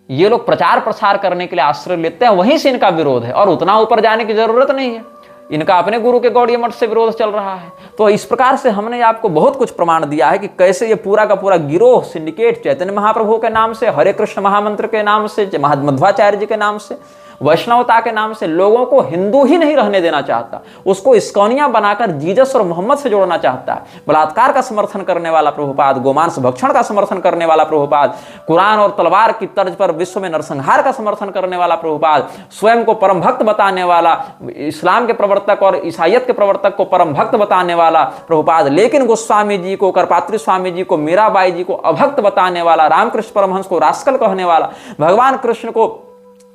ये लोग प्रचार प्रसार करने के लिए आश्रय लेते हैं वहीं से इनका विरोध है, और उतना ऊपर जाने की जरूरत नहीं है। इनका अपने गुरु के गौड़ीय मठ से विरोध चल रहा है। तो इस प्रकार से हमने आपको बहुत कुछ प्रमाण दिया है कि कैसे ये पूरा का पूरा गिरोह सिंडिकेट चैतन्य महाप्रभु के नाम से, हरे कृष्ण महामंत्र के नाम से, मध्वाचार्य जी के नाम से, वैष्णवता के नाम से लोगों को हिंदू ही नहीं रहने देना चाहता, उसको इस्कॉनिया बनाकर जीसस और मोहम्मद से जोड़ना चाहता है। बलात्कार का समर्थन करने वाला प्रभुपाद, गोमांस भक्षण का समर्थन करने वाला प्रभुपाद, कुरान और तलवार की तर्ज पर विश्व में नरसंहार का समर्थन करने वाला प्रभुपाद, स्वयं को परम भक्त बताने वाला, इस्लाम के प्रवर्तक और ईसाइयत के प्रवर्तक को परम भक्त बताने वाला प्रभुपाद, लेकिन गोस्वामी जी को, करपात्री स्वामी जी को, मीराबाई जी को अभक्त बताने वाला, रामकृष्ण परमहंस को रास्कल कहने वाला, भगवान कृष्ण को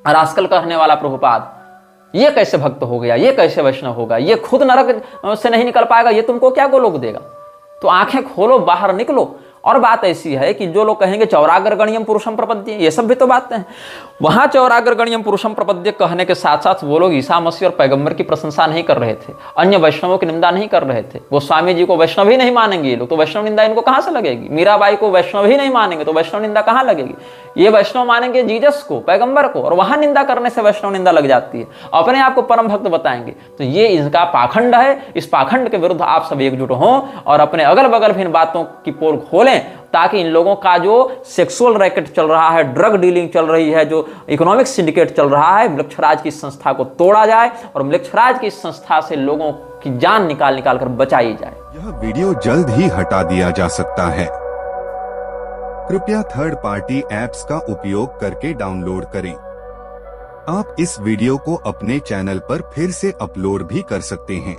रास्कल कहने वाला प्रभुपाद, ये कैसे भक्त हो गया, ये कैसे वैष्णव होगा, ये खुद नरक से नहीं निकल पाएगा, ये तुमको क्या गोलोक देगा। तो आंखें खोलो, बाहर निकलो। और बात ऐसी है कि जो लोग कहेंगे चौराग्रगण्यम पुरुषम प्रपद्य, ये सब भी तो बातें हैं। वहां चौराग्रगण्यम पुरुषम प्रपद्य कहने के साथ साथ वो लोग ईसा मसीह और पैगंबर की प्रशंसा नहीं कर रहे थे, अन्य वैष्णवों की निंदा नहीं कर रहे थे। गोस्वामी जी को वैष्णव ही नहीं मानेंगे ये लोग, तो वैष्णव निंदा इनको कहां से लगेगी। मीराबाई को वैष्णव ही नहीं मानेंगे तो वैष्णव निंदा कहां लगेगी। ये वैष्णव मानेंगे जीसस को, पैगंबर को, और वहां निंदा करने से वैष्णव निंदा लग जाती है। अपने आप को परम भक्त बताएंगे, तो ये इसका पाखंड है। इस पाखंड के विरुद्ध आप सब एकजुट हों और अपने अगल बगल भी इन बातों की पोल खोलें, ताकि इन लोगों का जो सेक्सुअल रैकेट चल रहा है, ड्रग डीलिंग चल रही है, जो इकोनॉमिक सिंडिकेट चल रहा है, मृक्षराज की संस्था को तोड़ा जाए और मृक्षराज की संस्था से लोगों की जान निकाल कर बचाई जाए। यह वीडियो जल्द ही हटा दिया जा सकता है। कृपया थर्ड पार्टी ऐप्स का उपयोग करके डाउनलोड करें। आप इस वीडियो को अपने चैनल पर फिर से अपलोड भी कर सकते हैं।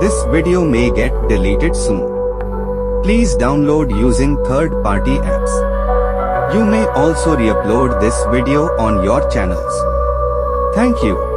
This video may get deleted soon. Please download using third-party apps. You may also re-upload this video on your channels. Thank you.